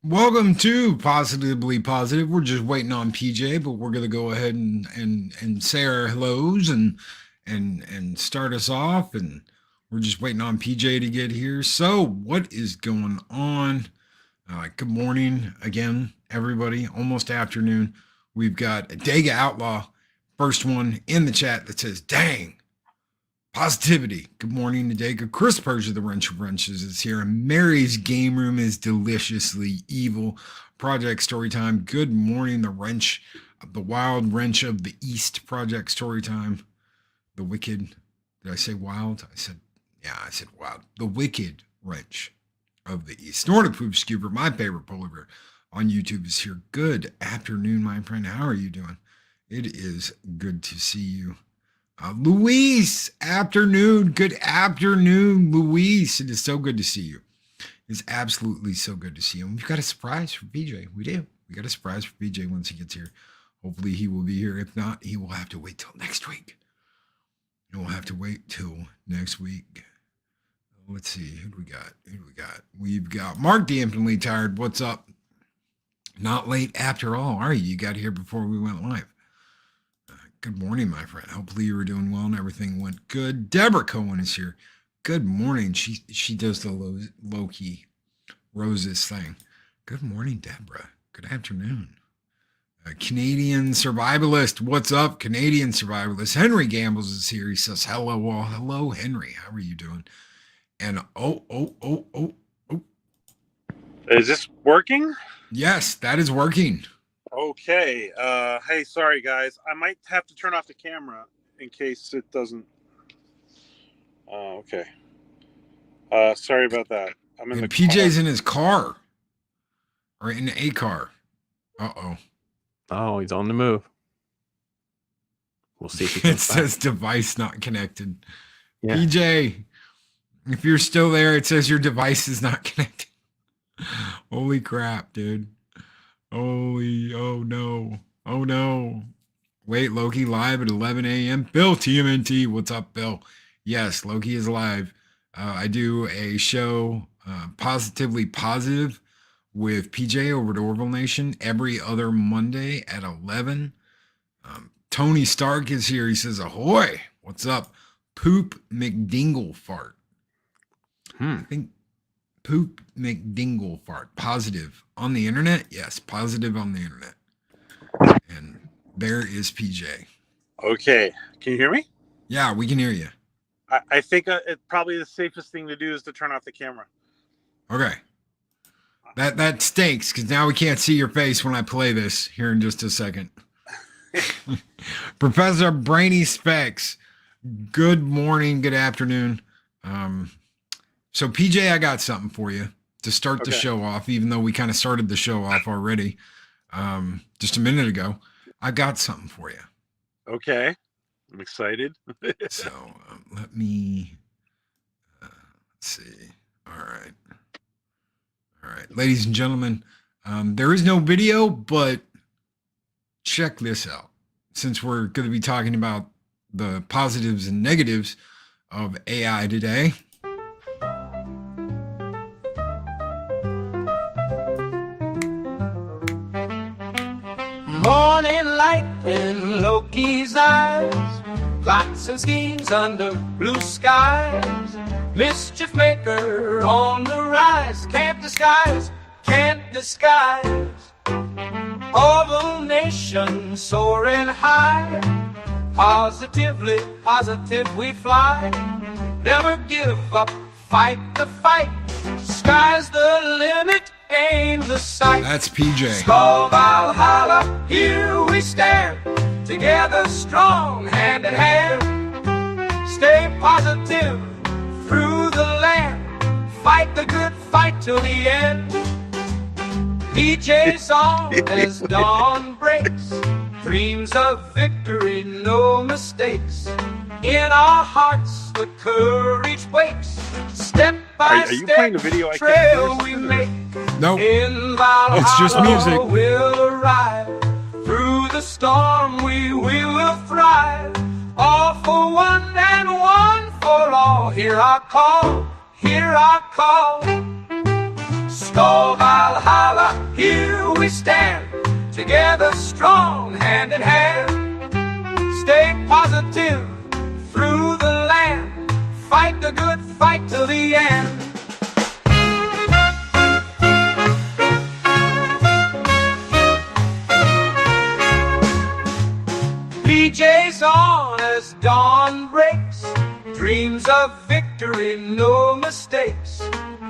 Welcome to Positively Positive. We're just waiting on PJ, but we're gonna go ahead and say our hellos and start us off. And we're just waiting on PJ to get here. So, what is going on? Good morning again, everybody. Almost afternoon. We've got a Dega Outlaw, first one in the chat that says, "Dang, positivity." Good morning, Nadega. Chris Persia, the Wrench of Wrenches, is here. And Mary's Game Room is deliciously evil. Project Storytime. Good morning, the Wrench, the Wild Wrench of the East. Project Storytime. The Wicked. Did I say wild? I said wild. The Wicked Wrench of the East. Snorted Poop Scuba, my favorite polar bear on YouTube, is here. Good afternoon, my friend. How are you doing? It is good to see you. Luis, afternoon. Good afternoon, Luis. It is so good to see you. It's absolutely so good to see you. And we've got a surprise for PJ. We do. We got a surprise for PJ once he gets here. Hopefully he will be here. If not, he will have to wait till next week. He will have to wait till next week. Let's see. Who do we got? We've got Mark the Infinitely Tired. What's up? Not late after all, are you? You got here before we went live. Good morning, my friend. Hopefully you were doing well and everything went good. Deborah Cohen is here. Good morning. She does the Loki Roses thing. Good morning, Deborah. Good afternoon. Canadian Survivalist. What's up, Canadian Survivalist? Henry Gambles is here. He says, hello, all. Hello, Henry. How are you doing? And oh. Is this working? Yes, that is working. Okay. Hey, sorry guys. I might have to turn off the camera in case it doesn't. Okay. Sorry about that. I'm in the PJ's car. in his car. Or in a car. Uh-oh. Oh, he's on the move. We'll see if he comes It says back. device not connected. Yeah. PJ, if you're still there, it says your device is not connected. Holy crap, dude. Oh no. Wait, Loki live at 11 a.m. Bill TMNT, what's up, Bill? Yes, Loki is live. I do a show, Positively Positive, with PJ over at Orville Nation every other Monday at 11. Tony Stark is here. He says, ahoy. What's up? Poop McDingle Fart. I think Poop McDingle Fart. Positive on the internet? Yes, positive on the internet. And there is PJ. Okay. Can you hear me? Yeah, we can hear you. I think probably the safest thing to do is to turn off the camera. Okay. That stinks because now we can't see your face when I play this here in just a second. Professor Brainy Specs, good morning, good afternoon. So PJ, I got something for you to start the show off, even though we kind of started the show off already just a minute ago. I got something for you. Okay. I'm excited. So let me let's see. All right. Ladies and gentlemen, there is no video, but check this out. Since we're going to be talking about the positives and negatives of AI today. Morning light in Loki's eyes, plots and schemes under blue skies. Mischief maker on the rise, can't disguise. Orville Nation soaring high, positively positive we fly. Never give up, fight the fight. Sky's the limit, aim the sight. That's PJ. Skull Valhalla, here we stand, together strong, hand in hand. Stay positive through the land, fight the good fight till the end. PJ's on as dawn breaks, dreams of victory, no mistakes. In our hearts the courage wakes, step by Are you step playing the video? I can't trail hear we make. Nope. In Valhalla It's just music. we'll arrive, through the storm we will thrive. All for one and one for all, hear our call, hear our call. Skull Valhalla, we stand, together strong, hand in hand. Stay positive through the land, fight the good fight till the end. PJ's on as dawn breaks, dreams of victory, no mistakes.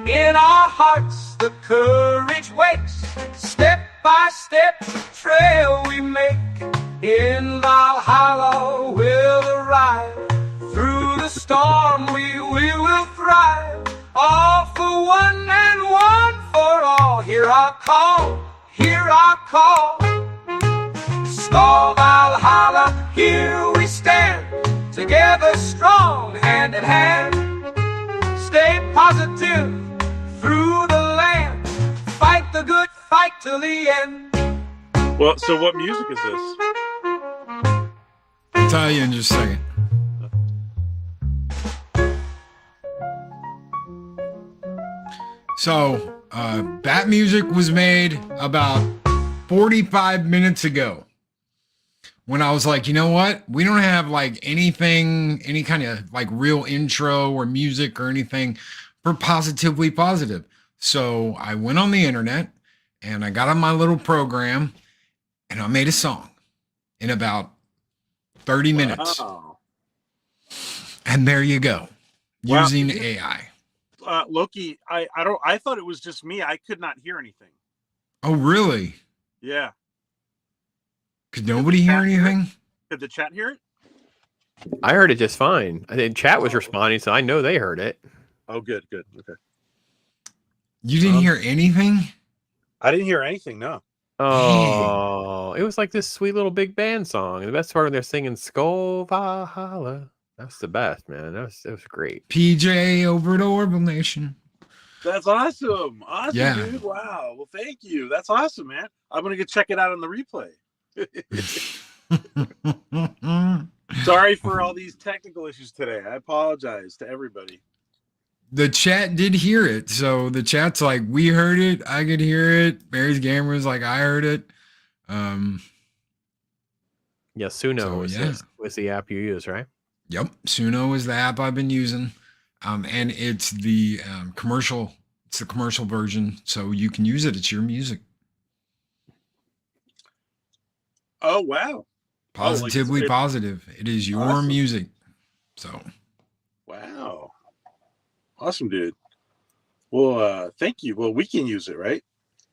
In our hearts the courage wakes, step by step the trail we make. In Valhalla we'll arrive, through the storm we will thrive. All for one and one for all, hear our call, hear our call. Skull Valhalla, here we stand, together strong, hand in hand. Stay positive through the land, fight the good fight till the end. Well, so what music is this? I'll tell you in just a second. So, that music was made about 45 minutes ago. When I was like, you know what? We don't have like anything, any kind of like real intro or music or anything for Positively Positive. So I went on the internet and I got on my little program and I made a song in about 30 minutes. Wow. And there you go. Wow. Using AI. Loki, I thought it was just me. I could not hear anything. Oh, really? Yeah. Could nobody hear anything? Could the chat hear it? I heard it just fine. I think chat was responding, so I know they heard it. Oh, good. Okay. You didn't hear anything? I didn't hear anything, no. Oh, it was like this sweet little big band song. And the best part when they're singing Skull Valhalla. That's the best, man. It was great. PJ over at Orville Nation. That's awesome. Awesome, Yeah. dude. Wow. Well, thank you. That's awesome, man. I'm going to go check it out on the replay. Sorry for all these technical issues today. I apologize to everybody. The chat did hear it. So the chat's like, we heard it. I could hear it. Mary's Gamera's like, I heard it. Yeah, Suno So, was the app you use, right? Yep. Suno is the app I've been using. And it's the commercial. It's the commercial version. So you can use it. It's your music. Oh, wow. Positively Positive. It is your Awesome. music. So. Wow. Awesome, dude. Well, thank you. Well, we can use it, right?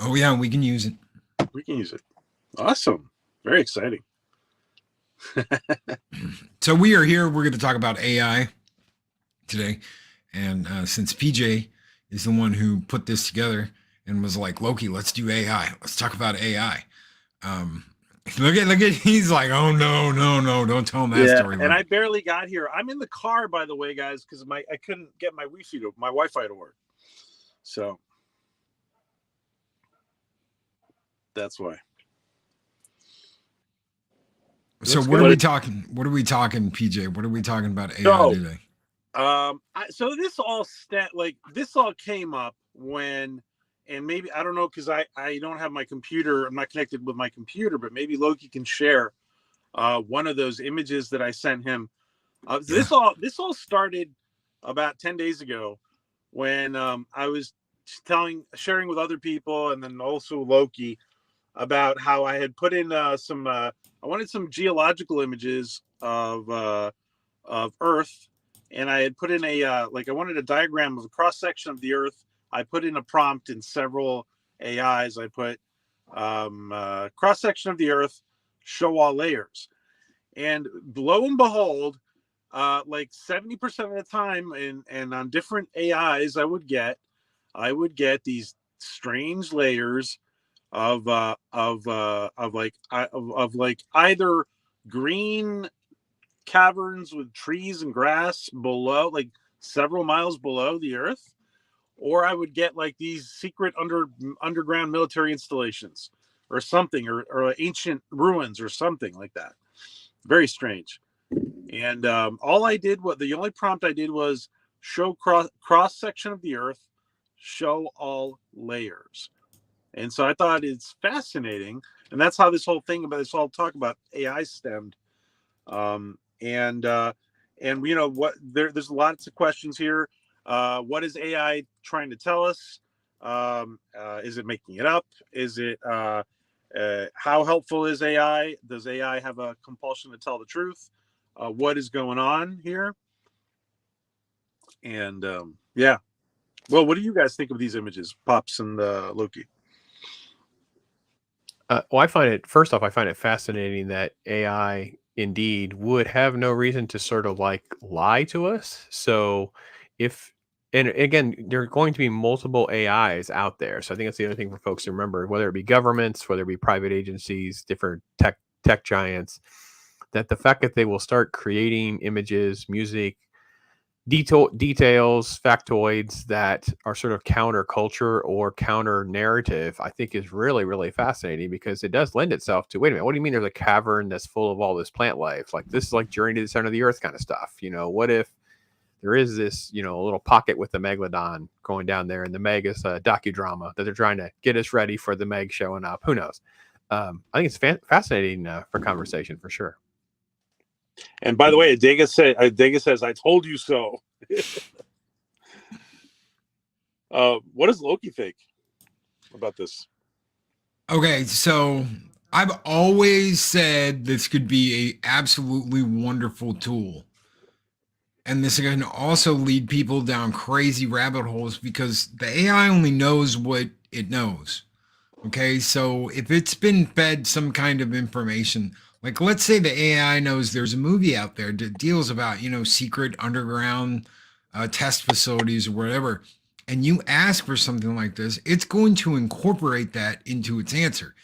Oh, yeah. We can use it. We can use it. Awesome. Very exciting. So we are here. We're going to talk about AI today. And since PJ is the one who put this together and was like, Loki, let's do AI. Let's talk about AI. Look at, he's like, oh, no, don't tell him that story. And I barely got here. I'm in the car, by the way, guys, because I couldn't get my Wi-Fi to work. So that's why. So what are we talking? What are we talking, PJ? What are we talking about AI today? So this all came up when, and maybe, I don't know, because I don't have my computer. I'm not connected with my computer, but maybe Loki can share one of those images that I sent him. This all started about 10 days ago when I was sharing with other people, and then also Loki, about how I had put in I wanted some geological images of Earth, and I had put in I wanted a diagram of a cross section of the Earth. I put in a prompt in several AIs. I put cross section of the Earth, show all layers, and lo and behold, like 70% of the time, and on different AIs, I would get these strange layers of either green caverns with trees and grass below, like several miles below the Earth, or I would get like these secret underground military installations or something, or ancient ruins or something like that. Very strange. And the only prompt I did was show cross section of the Earth, show all layers. And so I thought it's fascinating, and that's how this whole thing about this whole talk about AI stemmed. And you know what? There's lots of questions here. What is AI trying to tell us? Is it making it up? Is it how helpful is AI? Does AI have a compulsion to tell the truth? What is going on here? And yeah. Well, what do you guys think of these images, Pops and Loki? Well, I find it fascinating that AI indeed would have no reason to sort of like lie to us. So and again, there are going to be multiple AIs out there. So I think that's the other thing for folks to remember, whether it be governments, whether it be private agencies, different tech giants, that the fact that they will start creating images, music, details, factoids that are sort of counterculture or counter narrative, I think is really, really fascinating, because it does lend itself to, wait a minute, what do you mean there's a cavern that's full of all this plant life? Like, this is like Journey to the Center of the Earth kind of stuff. You know, what if there is this, you know, a little pocket with the Megalodon going down there, and the Meg is a docudrama that they're trying to get us ready for the Meg showing up. Who knows? I think it's fascinating for conversation for sure. And by the way, Adega says, "I told you so." What does Loki think about this? Okay, so I've always said this could be a absolutely wonderful tool. And this can also lead people down crazy rabbit holes, because the AI only knows what it knows. Okay, so if it's been fed some kind of information, like let's say the AI knows there's a movie out there that deals about, you know, secret underground test facilities or whatever, and you ask for something like this, it's going to incorporate that into its answer.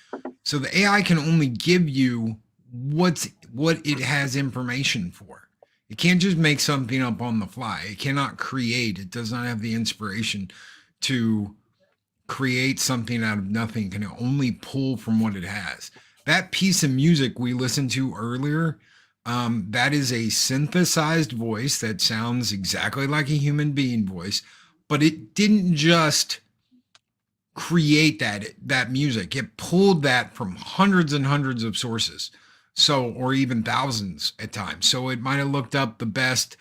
So the AI can only give you what it has information for. It can't just make something up on the fly. It cannot create. It does not have the inspiration to create something out of nothing. It can only pull from what it has. That piece of music we listened to earlier, that is a synthesized voice that sounds exactly like a human being voice, but it didn't just create that music. It pulled that from hundreds and hundreds of sources. So, or even thousands at times. So it might have looked up the best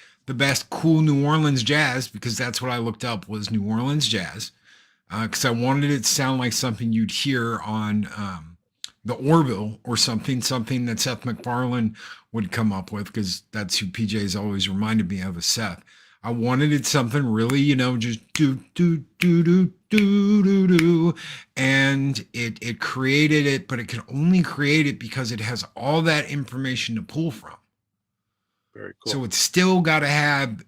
cool New Orleans jazz, because that's what I looked up, was New Orleans jazz. Because I wanted it to sound like something you'd hear on the Orville or something that Seth MacFarlane would come up with, because that's who PJ's always reminded me of, is Seth. I wanted it something really, you know, just do do do do do do do, and it created it, but it can only create it because it has all that information to pull from. Very cool. So it's still got to have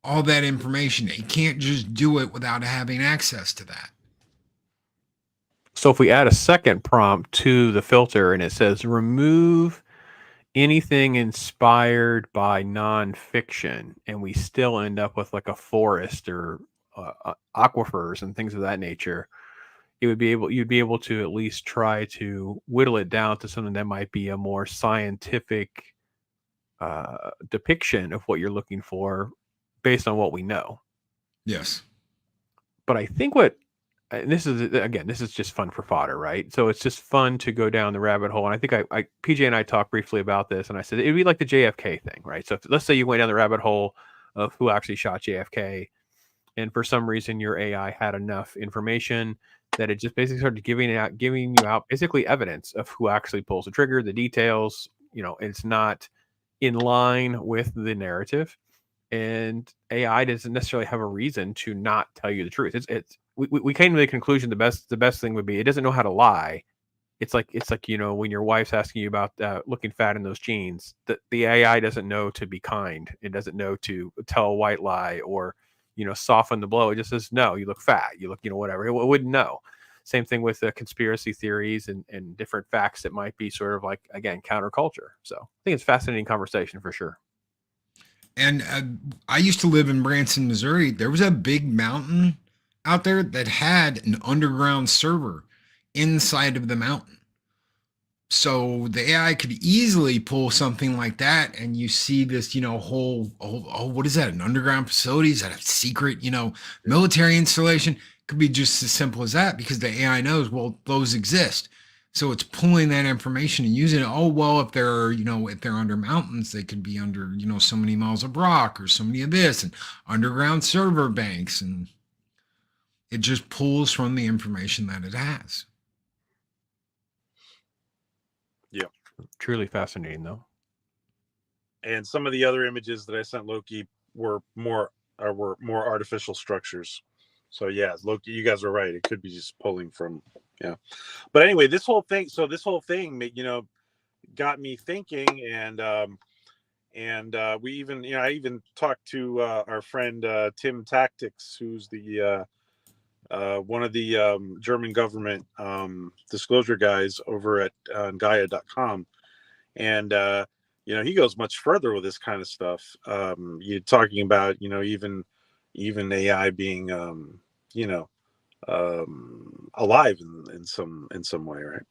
all that information. It can't just do it without having access to that. So if we add a second prompt to the filter and it says remove anything inspired by nonfiction, and we still end up with like a forest or aquifers and things of that nature, you'd be able to at least try to whittle it down to something that might be a more scientific depiction of what you're looking for based on what we know. Yes. But I think and this is just fun for fodder, right? So it's just fun to go down the rabbit hole. And I think PJ and I talked briefly about this, and I said it'd be like the JFK thing, right? So let's say you went down the rabbit hole of who actually shot JFK, and for some reason your AI had enough information that it just basically started giving you out basically evidence of who actually pulls the trigger, the details. You know, it's not in line with the narrative, and AI doesn't necessarily have a reason to not tell you the truth. We came to the conclusion the best thing would be, it doesn't know how to lie. It's like, you know, when your wife's asking you about looking fat in those jeans, the AI doesn't know to be kind. It doesn't know to tell a white lie or, you know, soften the blow. It just says, no, you look fat. You look, you know, whatever. It wouldn't know. Same thing with conspiracy theories and different facts that might be sort of like, again, counterculture. So I think it's a fascinating conversation for sure. And I used to live in Branson, Missouri. There was a big mountain out there that had an underground server inside of the mountain. So the AI could easily pull something like that, and you see this, you know, whole what is that? An underground facility? Is that a secret, you know, military installation? Could be just as simple as that, because the AI knows, well, those exist. So it's pulling that information and using it. Oh, well, if they're, if they're under mountains, they could be under, so many miles of rock or so many of this, and underground server banks. And it just pulls from the information that it has. Yeah. Truly fascinating, though. And some of the other images that I sent Loki were more artificial structures. So yeah, Loki, you guys were right. It could be just pulling from, yeah. But anyway, this whole thing got me thinking, and we even, I even talked to our friend Tim Tactics, who's the one of the German government disclosure guys over at Gaia.com, and he goes much further with this kind of stuff. You're talking about even AI being alive in some way, right?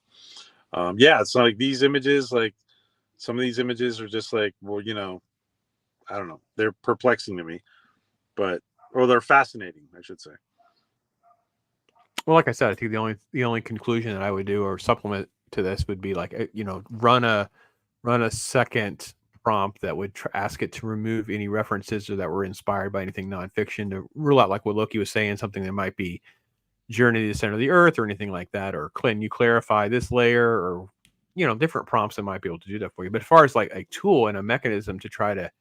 It's like these images, like some of these images are just like, well, I don't know, they're perplexing to me, or they're fascinating, I should say. Well, like I said, I think the only conclusion that I would do or supplement to this would be like, run a second prompt that would ask it to remove any references or that were inspired by anything nonfiction, to rule out, like what Loki was saying, something that might be Journey to the Center of the Earth or anything like that, or can you clarify this layer, or different prompts that might be able to do that for you. But as far as like a tool and a mechanism to try to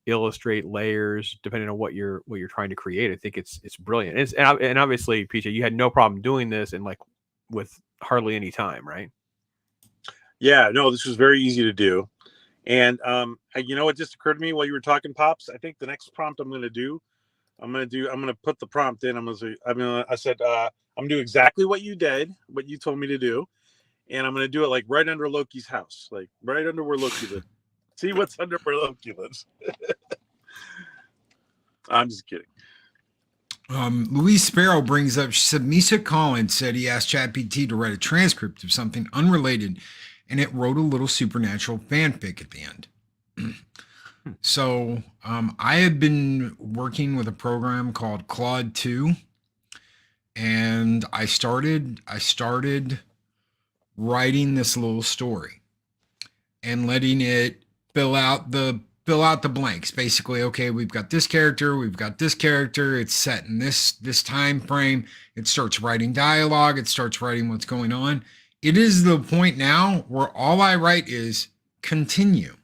illustrate layers depending on what you're trying to create, I think it's brilliant. And obviously, PJ, you had no problem doing this and like with hardly any time, right? Yeah, no, this was very easy to do. And what just occurred to me while you were talking, Pops, I think the next prompt I'm going to put the prompt in. I said, I'm going to do exactly what you told me to do. And I'm going to do it like right under Loki's house, like right under where Loki lives. See what's under where Loki lives. I'm just kidding. Louise Sparrow brings up, she said, Misa Collins said he asked ChatGPT to write a transcript of something unrelated, and it wrote a little supernatural fanfic at the end. So I have been working with a program called Claude 2, and I started writing this little story and letting it fill out the blanks. Basically, okay, we've got this character, it's set in this time frame. It starts writing dialogue, it starts writing what's going on. It is the point now where all I write is continue.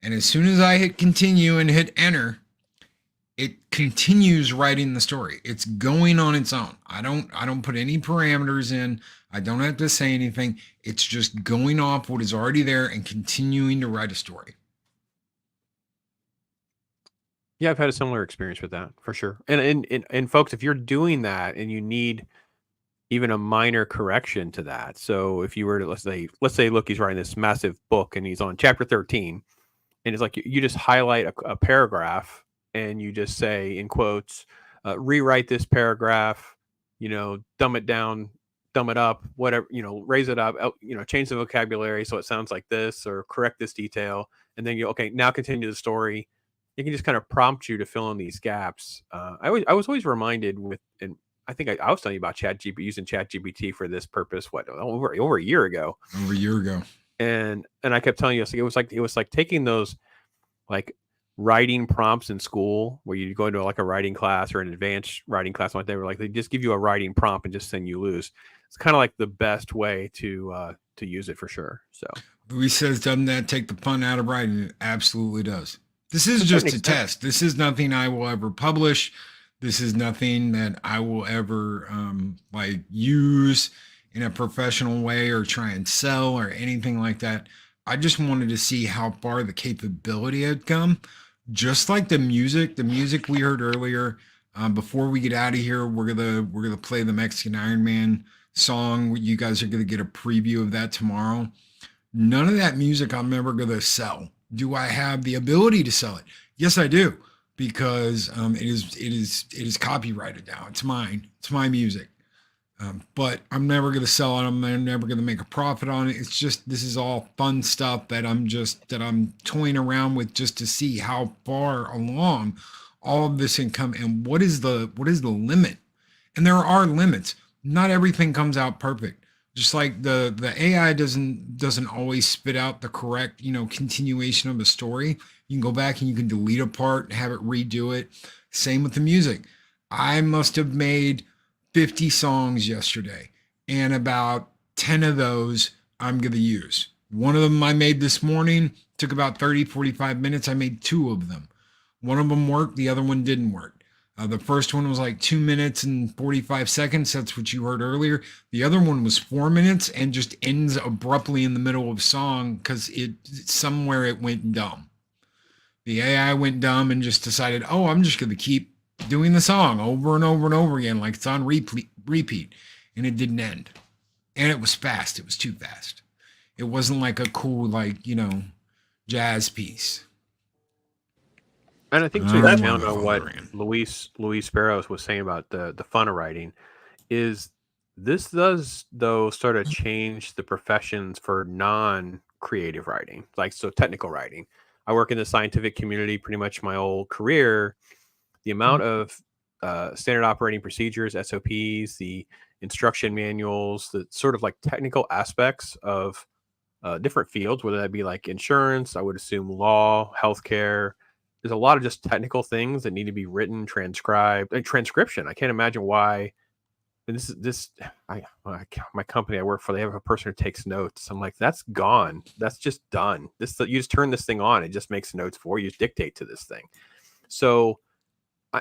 And as soon as I hit continue and hit enter, it continues writing the story. It's going on its own. I don't put any parameters in. I don't have to say anything. It's just going off what is already there and continuing to write a story. Yeah, I've had a similar experience with that for sure. And folks, if you're doing that and you need even a minor correction to that, so if you were to let's say look, he's writing this massive book and he's on chapter 13, and it's like you just highlight a paragraph and you just say in quotes, rewrite this paragraph, dumb it down, dumb it up, whatever, raise it up, change the vocabulary so it sounds like this, or correct this detail, and then now continue the story. It can just kind of prompt you to fill in these gaps. I was always reminded and I think I was telling you about using ChatGPT for this purpose. Over a year ago. Over a year ago. And I kept telling you, it was like taking those like writing prompts in school where you go into like a writing class or an advanced writing class, like they just give you a writing prompt and just send you loose. It's kind of like the best way to use it for sure. So Louis says, doesn't that take the fun out of writing? It absolutely does. This is just a test. This is nothing I will ever publish. This is nothing that I will ever use in a professional way or try and sell or anything like that. I just wanted to see how far the capability had come. Just like the music we heard earlier. Before we get out of here, we're gonna play the Mexican Iron Man song. You guys are gonna get a preview of that tomorrow. None of that music I'm ever gonna sell. Do I have the ability to sell it? Yes, I do, because it is copyrighted now. It's mine. It's my music. But I'm never going to sell it. I'm never going to make a profit on it. It's just, this is all fun stuff that I'm toying around with just to see how far along all of this can come and what is the limit And there are limits. Not everything comes out perfect. Just like the AI doesn't always spit out the correct, continuation of a story. You can go back and you can delete a part, have it redo it. Same with the music. I must have made 50 songs yesterday, and about 10 of those I'm going to use. One of them I made this morning, took about 30, 45 minutes. I made two of them. One of them worked, the other one didn't work. The first one was like 2 minutes and 45 seconds. That's what you heard earlier. The other one was 4 minutes and just ends abruptly in the middle of song because somewhere it went dumb. The AI went dumb and just decided, oh, I'm just going to keep doing the song over and over and over again like it's on repeat. And it didn't end. And it was fast. It was too fast. It wasn't like a cool, jazz piece. And I think to expound on what Luis Sparrows was saying about the fun of writing, is this does, though, sort of change the professions for non-creative writing, so technical writing. I work in the scientific community pretty much my whole career. The amount of standard operating procedures, SOPs, the instruction manuals, the sort of technical aspects of different fields, whether that be like insurance, I would assume law, healthcare. There's a lot of just technical things that need to be written, transcribed, and transcription. I can't imagine why. And my company I work for, they have a person who takes notes. I'm like, that's gone. That's just done. You just turn this thing on. It just makes notes for you. Just dictate to this thing. So I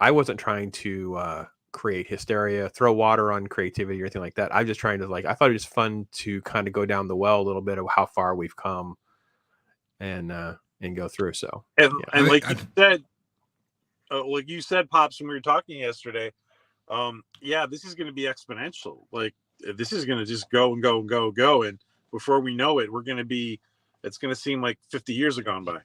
wasn't trying to create hysteria, throw water on creativity or anything like that. I'm just trying to I thought it was fun to kind of go down the well a little bit of how far we've come and go through. So and like you said, Pops, when we were talking yesterday, this is going to be exponential. This is going to just go and go and go and go, and before we know it, it's going to seem like 50 years have gone by.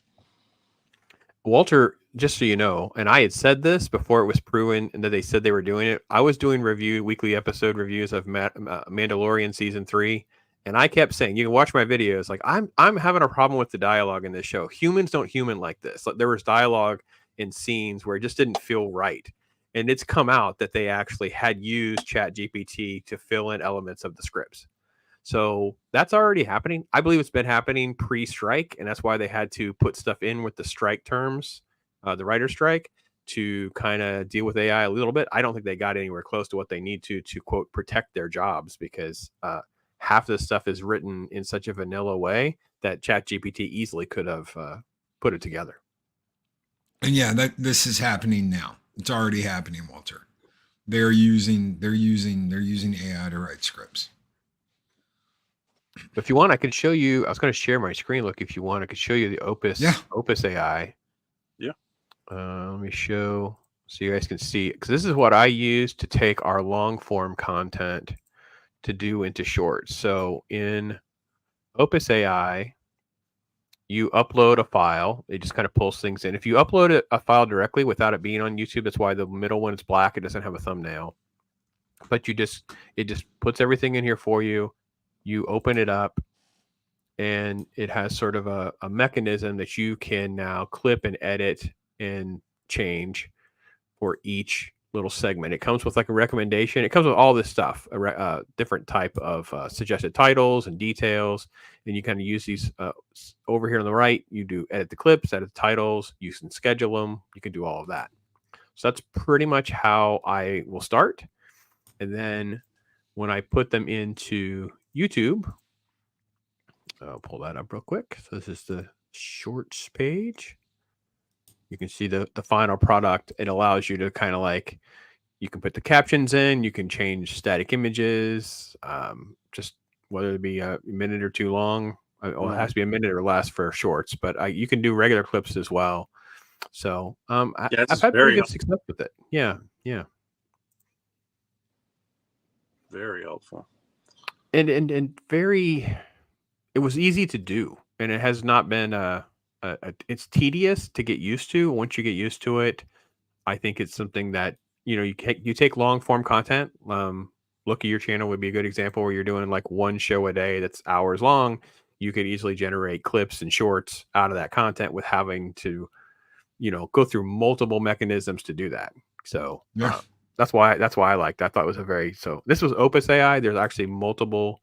Walter, just so you know, and I had said this before it was proven and that they said they were doing it. I was doing weekly episode reviews of Mandalorian season 3. And I kept saying, you can watch my videos. I'm having a problem with the dialogue in this show. Humans don't human like this. There was dialogue in scenes where it just didn't feel right. And it's come out that they actually had used ChatGPT to fill in elements of the scripts. So that's already happening. I believe it's been happening pre-strike. And that's why they had to put stuff in with the strike terms, the writer's strike, to kind of deal with AI a little bit. I don't think they got anywhere close to what they need to quote, protect their jobs, because half of the stuff is written in such a vanilla way that ChatGPT easily could have put it together. And this is happening now. It's already happening, Walter. They're using AI to write scripts. If you want, I could show you. I was going to share my screen. Look, if you want, I could show you the Opus AI. Yeah. Let me show so you guys can see, because this is what I use to take our long form content to do into shorts. So in Opus AI, you upload a file. It just kind of pulls things in. If you upload a file directly without it being on YouTube, that's why the middle one is black. It doesn't have a thumbnail. But it just puts everything in here for you. You open it up, and it has sort of a mechanism that you can now clip and edit and change for each little segment. It comes with a recommendation. It comes with all this stuff, different type of suggested titles and details. And you kind of use these over here on the right. You do edit the clips, edit the titles. You can schedule them. You can do all of that. So that's pretty much how I will start. And then when I put them into YouTube, I'll pull that up real quick. So this is the shorts page. You can see the final product. It allows you to kind of you can put the captions in, you can change static images, just whether it be a minute or too long. Well, it has to be a minute or less for shorts, but you can do regular clips as well. So I've had pretty good success with it. Yeah. Very helpful. And very, it was easy to do, and it has not been it's tedious to get used to. Once you get used to it, I think it's something that you take long form content. Look at your channel would be a good example where you're doing one show a day that's hours long. You could easily generate clips and shorts out of that content with having to go through multiple mechanisms to do that. So Yeah. that's why I liked. I thought it was a very so. This was Opus AI. There's actually multiple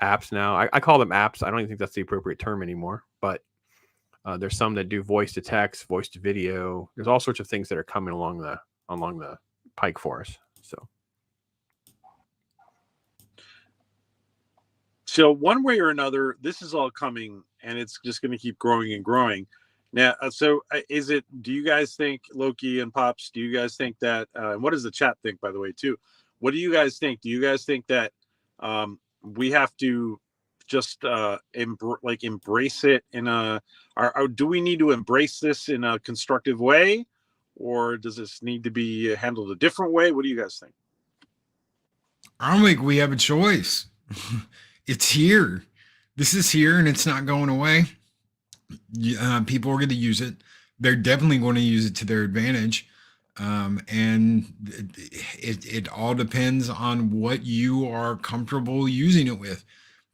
apps now. I call them apps. I don't even think that's the appropriate term anymore. But there's some that do voice to text, voice to video. There's all sorts of things that are coming along the pike for us. So one way or another, this is all coming, and it's just going to keep growing and growing. Now, do you guys think, Loki and Pops, do you guys think that, what does the chat think, by the way, too? What do you guys think? Do you guys think that we have to just embrace it do we need to embrace this in a constructive way, or does this need to be handled a different way? What do you guys think? I don't think we have a choice. It's here. This is here, and it's not going away. People are going to use it. They're definitely going to use it to their advantage. And it all depends on what you are comfortable using it with.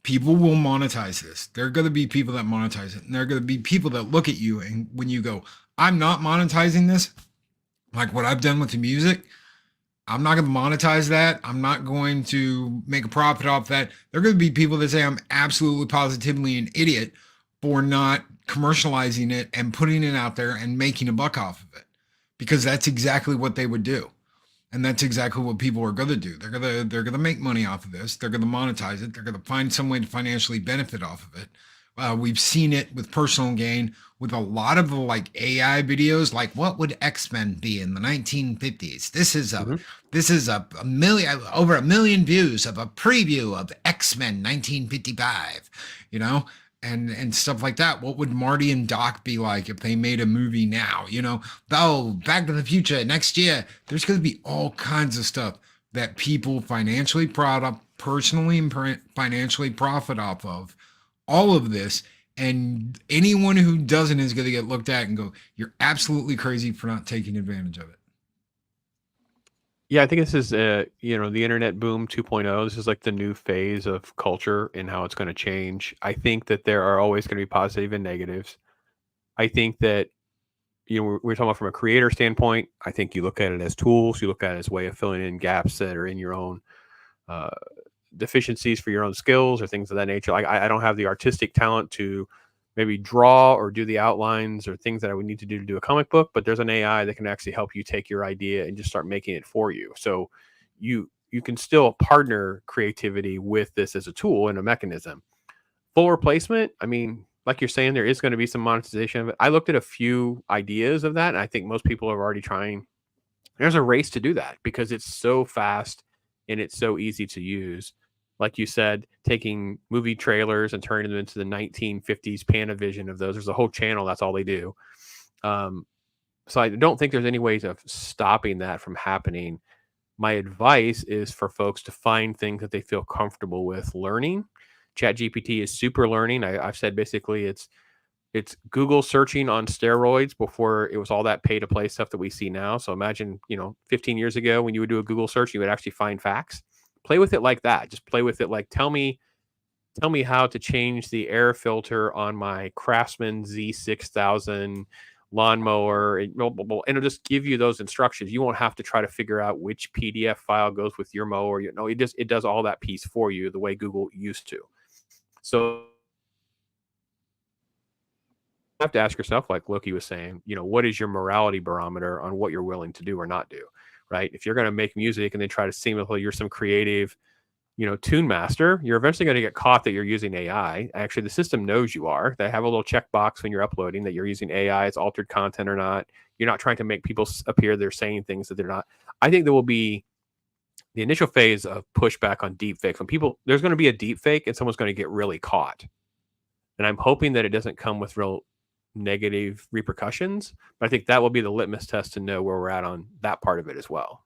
People will monetize this. There are going to be people that monetize it, and there are going to be people that look at you, and when you go, I'm not monetizing this, like what I've done with the music, I'm not going to monetize that. I'm not going to make a profit off that. There are going to be people that say I'm absolutely positively an idiot for not commercializing it and putting it out there and making a buck off of it, because that's exactly what they would do. And that's exactly what people are going to do. They're going to make money off of this. They're going to monetize it. They're going to find some way to financially benefit off of it. We've seen it with personal gain with a lot of the like AI videos, like what would X-Men be in the 1950s? This is a million, over 1 million views of a preview of X-Men 1955, you know, and stuff like that. What would Marty and Doc be like if they made a movie now? You know, Back to the Future next year. There's going to be all kinds of stuff that people financially personally and financially profit off of. All of this, and anyone who doesn't is going to get looked at and go, you're absolutely crazy for not taking advantage of it. Yeah, I think this is the internet boom 2.0. This is like the new phase of culture and how it's going to change. I think that there are always going to be positive and negatives. I think that we're talking about from a creator standpoint. I think you look at it as tools. You look at it as a way of filling in gaps that are in your own deficiencies for your own skills or things of that nature. Like I don't have the artistic talent to maybe draw or do the outlines or things that I would need to do a comic book, but there's an AI that can actually help you take your idea and just start making it for you. So you can still partner creativity with this as a tool and a mechanism. Full replacement, I mean, like you're saying, there is going to be some monetization of it. I looked at a few ideas of that, and I think most people are already trying. There's a race to do that because it's so fast and it's so easy to use. Like you said, taking movie trailers and turning them into the 1950s Panavision of those. There's a whole channel. That's all they do. So I don't think there's any ways of stopping that from happening. My advice is for folks to find things that they feel comfortable with learning. ChatGPT is super learning. I've said basically it's Google searching on steroids before it was all that pay to play stuff that we see now. So imagine, 15 years ago when you would do a Google search, you would actually find facts. Play with it like that. Just play with it like, tell me how to change the air filter on my Craftsman Z6000 lawnmower, and it'll just give you those instructions. You won't have to try to figure out which PDF file goes with your mower. It does all that piece for you the way Google used to. So you have to ask yourself, like Loki was saying, what is your morality barometer on what you're willing to do or not do? Right? If you're going to make music and then try to seem like you're some creative, tune master, you're eventually going to get caught that you're using AI. Actually, the system knows you are. They have a little checkbox when you're uploading that you're using AI, it's altered content or not. You're not trying to make people appear they're saying things that they're not. I think there will be the initial phase of pushback on deepfakes. When there's going to be a deepfake and someone's going to get really caught. And I'm hoping that it doesn't come with real negative repercussions, but I think that will be the litmus test to know where we're at on that part of it as well.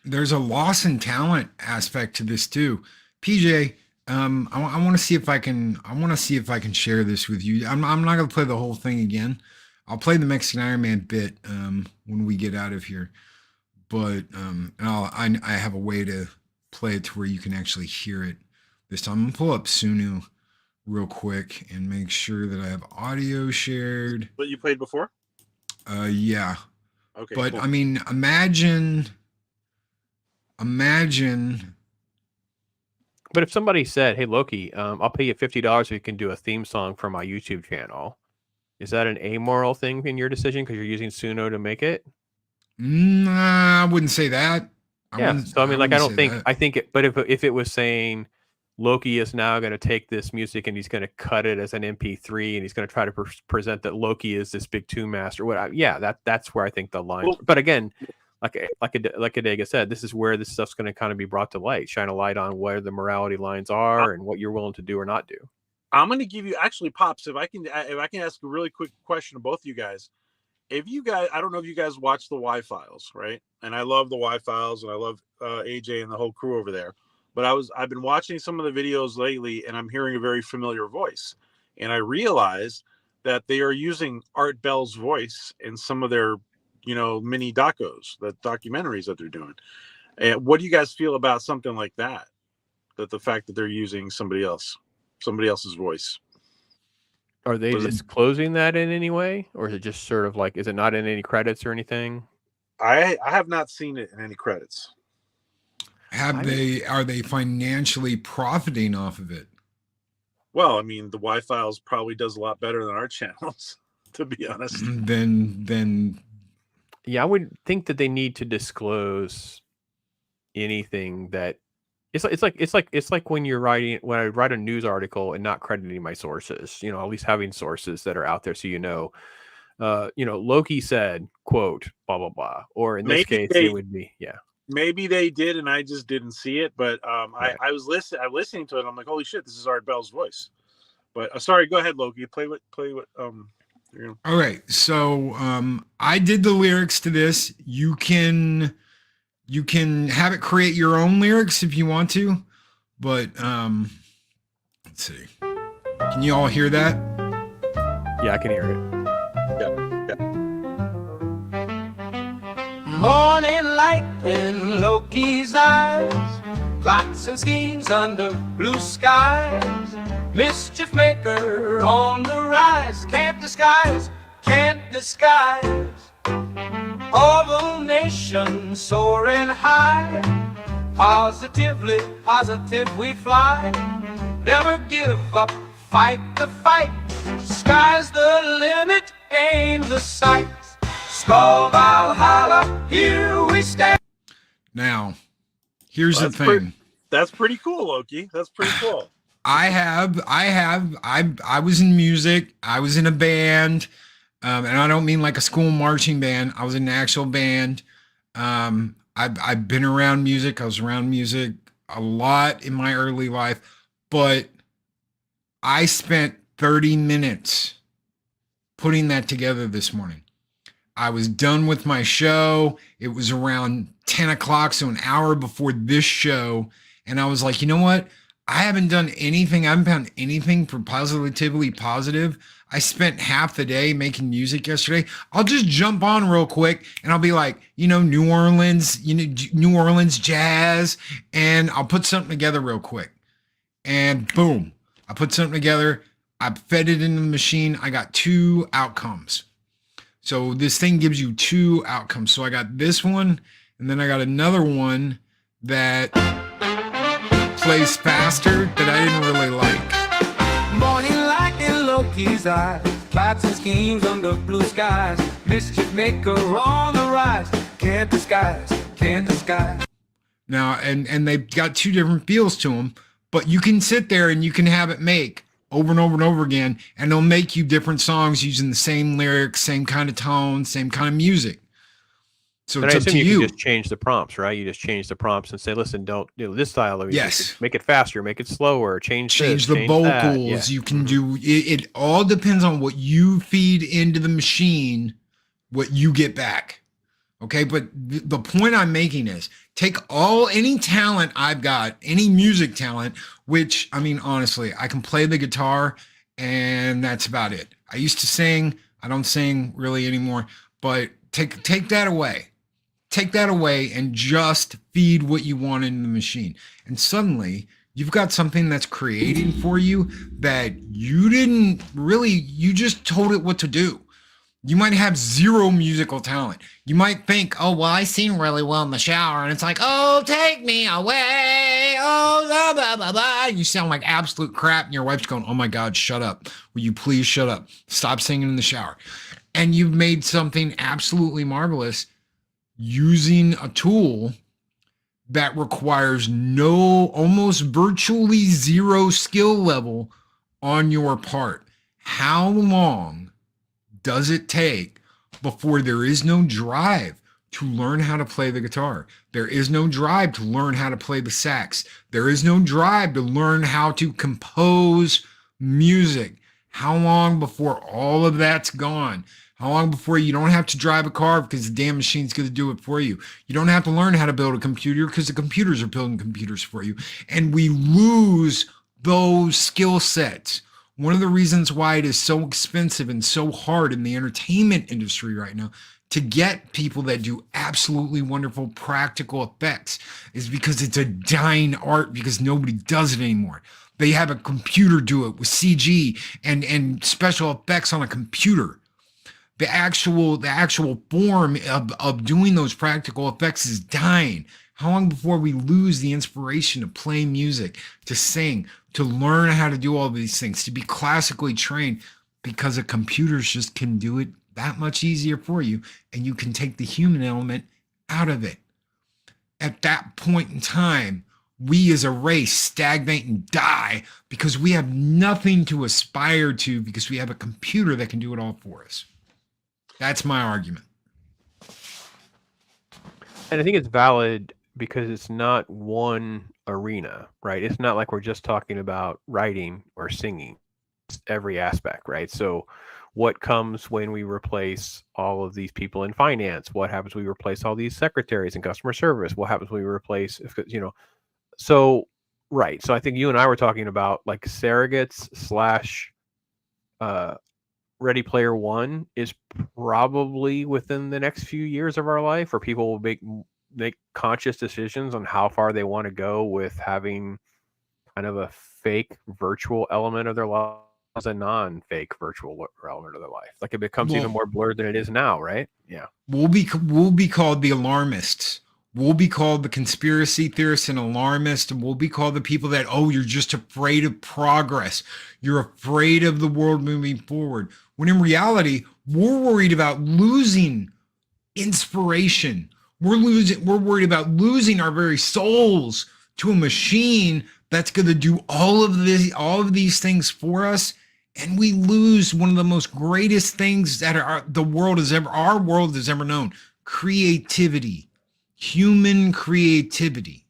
There's a loss in talent aspect to this too. PJ, I want to see if I can share this with you. I'm not going to play the whole thing again. I'll play the Mexican Iron Man bit when we get out of here, but I have a way to play it to where you can actually hear it this time. I'm gonna pull up Sunu real quick and make sure that I have audio shared. What you played before? Yeah. Okay, But cool. I mean, imagine. But if somebody said, "Hey Loki, I'll pay you $50 if you can do a theme song for my YouTube channel," is that an amoral thing in your decision because you're using Suno to make it? Nah, I wouldn't say that. Yeah. So I mean, like, I wouldn't don't say think that. I think it, but if it was saying Loki is now going to take this music and he's going to cut it as an MP3 and he's going to try to present that Loki is this big tune master, yeah, that's where I think the line. Well- But again, like Adega said, this is where this stuff's going to kind of be brought to light, shine a light on where the morality lines are and what you're willing to do or not do. I'm going to give you actually, Pops, if I can ask a really quick question to both of you guys. If you guys, I don't know if you guys watch the Y Files, right? And I love the Y Files, and I love AJ and the whole crew over there. But I've been watching some of the videos lately, and I'm hearing a very familiar voice. And I realized that they are using Art Bell's voice in some of their, mini docos, the documentaries that they're doing. And what do you guys feel about something like that? That the fact that they're using somebody else's voice. Are they Was it- disclosing that in any way, or is it just sort of like, is it not in any credits or anything? I have not seen it in any credits. Are they financially profiting off of it? Well, I mean, the Y Files probably does a lot better than our channels, to be honest. Then Yeah, I would think that they need to disclose anything that it's like when I write a news article and not crediting my sources, at least having sources that are out there so Loki said, quote, blah blah blah, or in this case it would be Maybe they did and I just didn't see it, but Right. I'm listening to it and I'm like, holy shit, this is Art Bell's voice. But sorry, go ahead, Loki. Play what all right. So I did the lyrics to this. You can have it create your own lyrics if you want to, but let's see. Can you all hear that? Yeah, I can hear it. Morning light in Loki's eyes, plots and schemes under blue skies, mischief maker on the rise, can't disguise. Orville Nation soaring high, positive we fly, never give up, fight the fight, sky's the limit, aim the sight. Skull Valhalla, here we stand. Now, here's That's the thing. That's pretty cool, Loki. That's pretty cool. I was in music. I was in a band. And I don't mean like a school marching band. I was in an actual band. I've been around music. I was around music a lot in my early life, but I spent 30 minutes putting that together this morning. I was done with my show. It was around 10 o'clock, so an hour before this show. And I was like, you know what? I haven't done anything. I haven't found anything for Positively Positive. I spent half the day making music yesterday. I'll just jump on real quick and I'll be like, New Orleans jazz. And I'll put something together real quick. And boom, I put something together. I fed it into the machine. I got 2 outcomes. So this thing gives you 2 outcomes. So I got this one, and then I got another one that plays faster that I didn't really like. Morning light in Loki's eyes, plots and schemes under blue skies, mischief maker on the rise, can't disguise. Now, and they've got 2 different feels to them, but you can sit there and you can have it make over and over and over again, and they'll make you different songs using the same lyrics, same kind of tone, same kind of music. So And it's I up to assume you you. can just change the prompts, right? You just change the prompts and say, listen, don't this style. Yes. Make it faster, make it slower, change this, the change vocals. that. Yeah. You can do it. It all depends on what you feed into the machine, what you get back. Okay, but the point I'm making is take any talent I've got, any music talent, which, I mean, honestly, I can play the guitar and that's about it. I used to sing. I don't sing really anymore, but take that away. Take that away and just feed what you want into the machine. And suddenly you've got something that's creating for you that you didn't really, you just told it what to do. You might have zero musical talent. You might think, oh, well, I sing really well in the shower. And it's like, oh, take me away. Oh, blah, blah, blah, blah. You sound like absolute crap. And your wife's going, oh my God, shut up. Will you please shut up? Stop singing in the shower. And you've made something absolutely marvelous using a tool that requires almost virtually zero skill level on your part. How long does it take before there is no drive to learn how to play the guitar? There is no drive to learn how to play the sax. There is no drive to learn how to compose music. How long before all of that's gone? How long before you don't have to drive a car because the damn machine's going to do it for you? You don't have to learn how to build a computer because the computers are building computers for you. And we lose those skill sets. One of the reasons why it is so expensive and so hard in the entertainment industry right now to get people that do absolutely wonderful practical effects is because it's a dying art because nobody does it anymore. They have a computer do it with CG and special effects on a computer. The actual form of doing those practical effects is dying. How long before we lose the inspiration to play music, to sing, to learn how to do all these things, to be classically trained, because a computer just can do it that much easier for you, and you can take the human element out of it. At that point in time, we as a race stagnate and die because we have nothing to aspire to because we have a computer that can do it all for us. That's my argument. And I think it's valid because it's not one arena, right? It's not like we're just talking about writing or singing. It's every aspect, right? So what comes when we replace all of these people in finance? What happens when we replace all these secretaries in customer service? What happens when we replace, so, right. So I think you and I were talking about like surrogates / Ready Player One is probably within the next few years of our life where people will make conscious decisions on how far they want to go with having kind of a fake virtual element of their life as a non-fake virtual element of their life. Like it becomes even more blurred than it is now, right? Yeah. We'll be called the alarmists. We'll be called the conspiracy theorists and alarmists, and we'll be called the people that, oh, you're just afraid of progress. You're afraid of the world moving forward. When in reality, we're worried about losing inspiration. We're worried about losing our very souls to a machine that's going to do all of these things for us. And we lose one of the most greatest things that our world has ever known: creativity. Human creativity,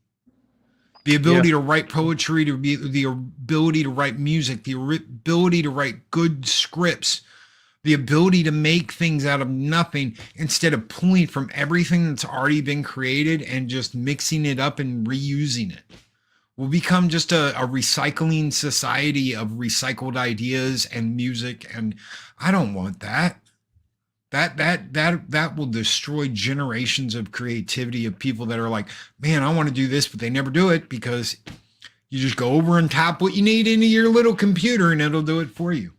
the ability to write poetry, the ability to write music, the ability to write good scripts, the ability to make things out of nothing instead of pulling from everything that's already been created and just mixing it up and reusing it. We'll become just a recycling society of recycled ideas and music, and I don't want that. That will destroy generations of creativity of people that are like, man, I want to do this, but they never do it because you just go over and tap what you need into your little computer and it'll do it for you.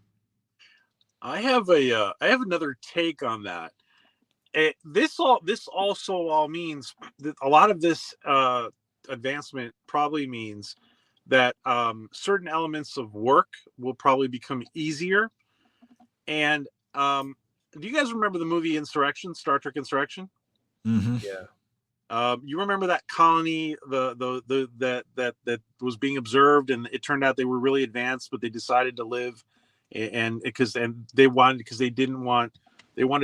I have another take on that. This also all means that a lot of this advancement probably means that certain elements of work will probably become easier. And do you guys remember the movie Insurrection, Star Trek Insurrection? Mm-hmm. Yeah. You remember that colony that was being observed, and it turned out they were really advanced, but they decided to live, and they wanted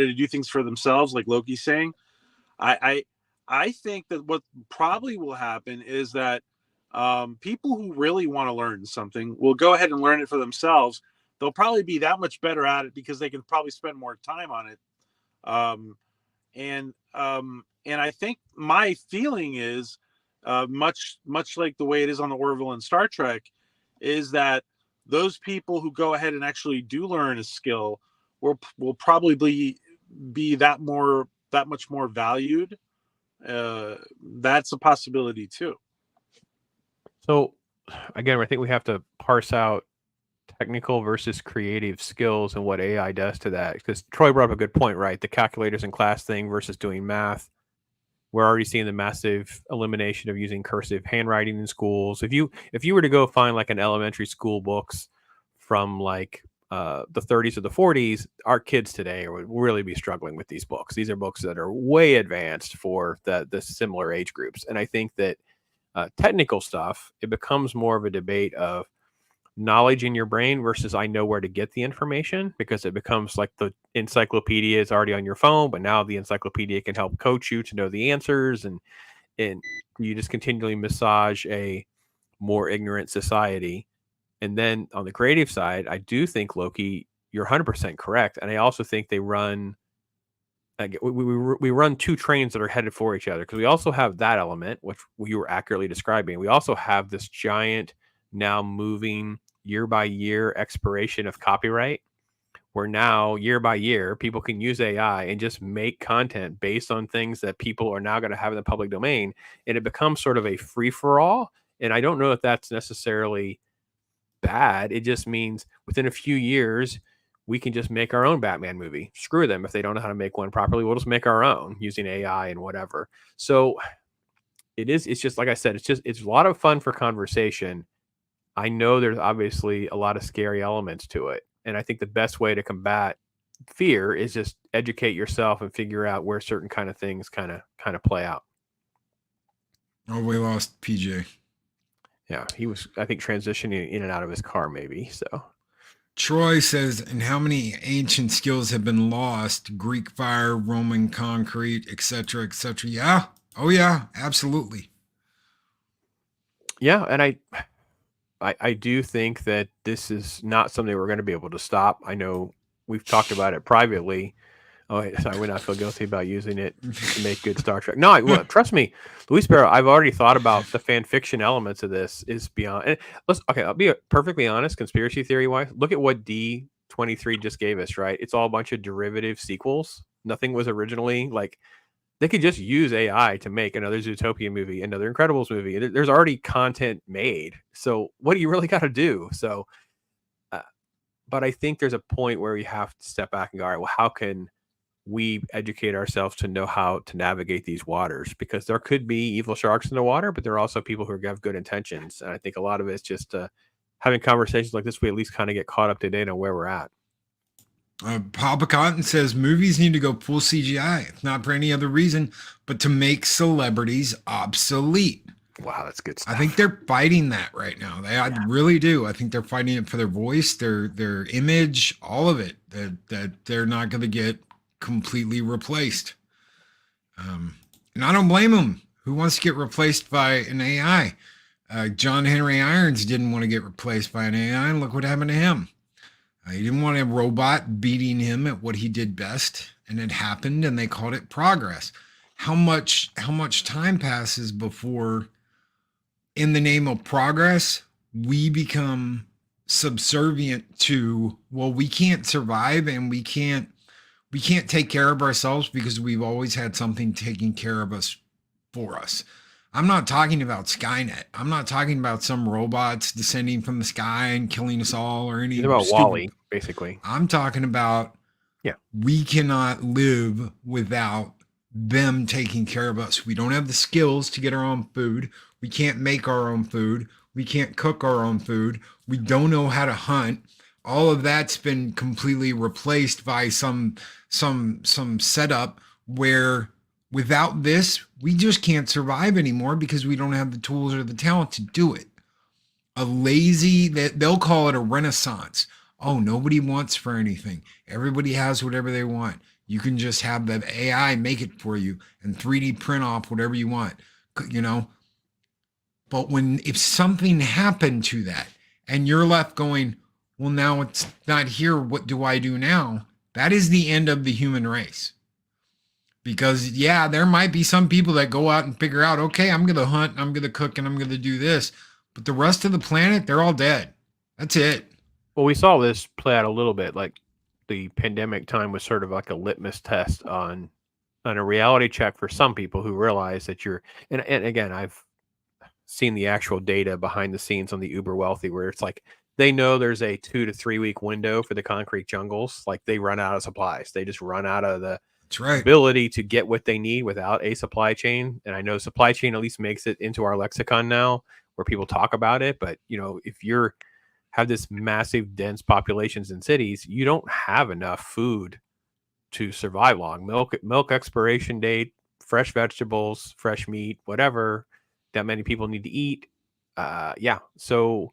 to do things for themselves, like Loki's saying. I think that what probably will happen is that people who really want to learn something will go ahead and learn it for themselves. They'll probably be that much better at it because they can probably spend more time on it. And I think my feeling is much like the way it is on the Orville and Star Trek, is that those people who go ahead and actually do learn a skill will probably be that much more valued. That's a possibility too. So again, I think we have to parse out technical versus creative skills and what AI does to that. Because Troy brought up a good point, right? The calculators in class thing versus doing math. We're already seeing the massive elimination of using cursive handwriting in schools. If you were to go find like an elementary school books from like the 30s or the 40s, our kids today would really be struggling with these books. These are books that are way advanced for the similar age groups. And I think that technical stuff, it becomes more of a debate of knowledge in your brain versus I know where to get the information, because it becomes like the encyclopedia is already on your phone, but now the encyclopedia can help coach you to know the answers, and you just continually massage a more ignorant society. And then on the creative side, I do think, Loki, you're 100% correct, and I also think they run we run two trains that are headed for each other, because we also have that element, which you were accurately describing. We also have this giant, now moving year by year expiration of copyright, where now year by year people can use AI and just make content based on things that people are now going to have in the public domain, and it becomes sort of a free for all. And I don't know if that's necessarily bad. It just means within a few years we can just make our own Batman movie. Screw them if they don't know how to make one properly. We'll just make our own using AI and whatever. So it's just like I said, it's a lot of fun for conversation. I know there's obviously a lot of scary elements to it, and I think the best way to combat fear is just educate yourself and figure out where certain kind of things kind of play out. Oh, we lost PJ. Yeah, he was, I think, transitioning in and out of his car maybe. So Troy says, and how many ancient skills have been lost? Greek fire, Roman concrete, etc., etc. Yeah. Oh yeah, absolutely. Yeah, and I do think that this is not something we're going to be able to stop. I know we've talked about it privately. Oh, I would not feel guilty about using it to make good Star Trek. No, well, trust me, Luis Barrow, I've already thought about the fan fiction elements of this is beyond. And I'll be perfectly honest, conspiracy theory wise. Look at what D23 just gave us, right? It's all a bunch of derivative sequels. Nothing was originally like. They could just use AI to make another Zootopia movie, another Incredibles movie. There's already content made. So what do you really got to do? So, but I think there's a point where we have to step back and go, all right, well, how can we educate ourselves to know how to navigate these waters? Because there could be evil sharks in the water, but there are also people who have good intentions. And I think a lot of it's just having conversations like this, we at least kind of get caught up to date on where we're at. Papa Cotton says movies need to go full CGI, if not for any other reason, but to make celebrities obsolete. Wow, that's good stuff. I think they're fighting that right now. I really do. I think they're fighting it for their voice, their image, all of it. That they're not going to get completely replaced. And I don't blame them. Who wants to get replaced by an AI? John Henry Irons didn't want to get replaced by an AI, and look what happened to him. He didn't want a robot beating him at what he did best, and it happened, and they called it progress. How much time passes before, in the name of progress, we become subservient to, well, we can't survive and we can't take care of ourselves because we've always had something taking care of us for us. I'm not talking about Skynet. I'm not talking about some robots descending from the sky and killing us all or anything. About WALL-E, basically. I'm talking about, we cannot live without them taking care of us. We don't have the skills to get our own food. We can't make our own food. We can't cook our own food. We don't know how to hunt. All of that's been completely replaced by some setup where without this, we just can't survive anymore because we don't have the tools or the talent to do it. They'll call it a renaissance. Oh, nobody wants for anything. Everybody has whatever they want. You can just have the AI make it for you and 3D print off whatever you want, But if something happened to that and you're left going, well, now it's not here, what do I do now? That is the end of the human race. Because, there might be some people that go out and figure out, okay, I'm going to hunt, I'm going to cook, and I'm going to do this. But the rest of the planet, they're all dead. That's it. Well, we saw this play out a little bit. Like the pandemic time was sort of like a litmus test on a reality check for some people who realize that and again, I've seen the actual data behind the scenes on the uber wealthy where it's like they know there's a 2 to 3 week window for the concrete jungles. Like they run out of supplies. They just run out of the That's right. ability to get what they need without a supply chain. And I know supply chain at least makes it into our lexicon now where people talk about it. But, you know, if you're have this massive dense populations in cities, you don't have enough food to survive long. Milk expiration date, fresh vegetables, fresh meat, whatever that many people need to eat. So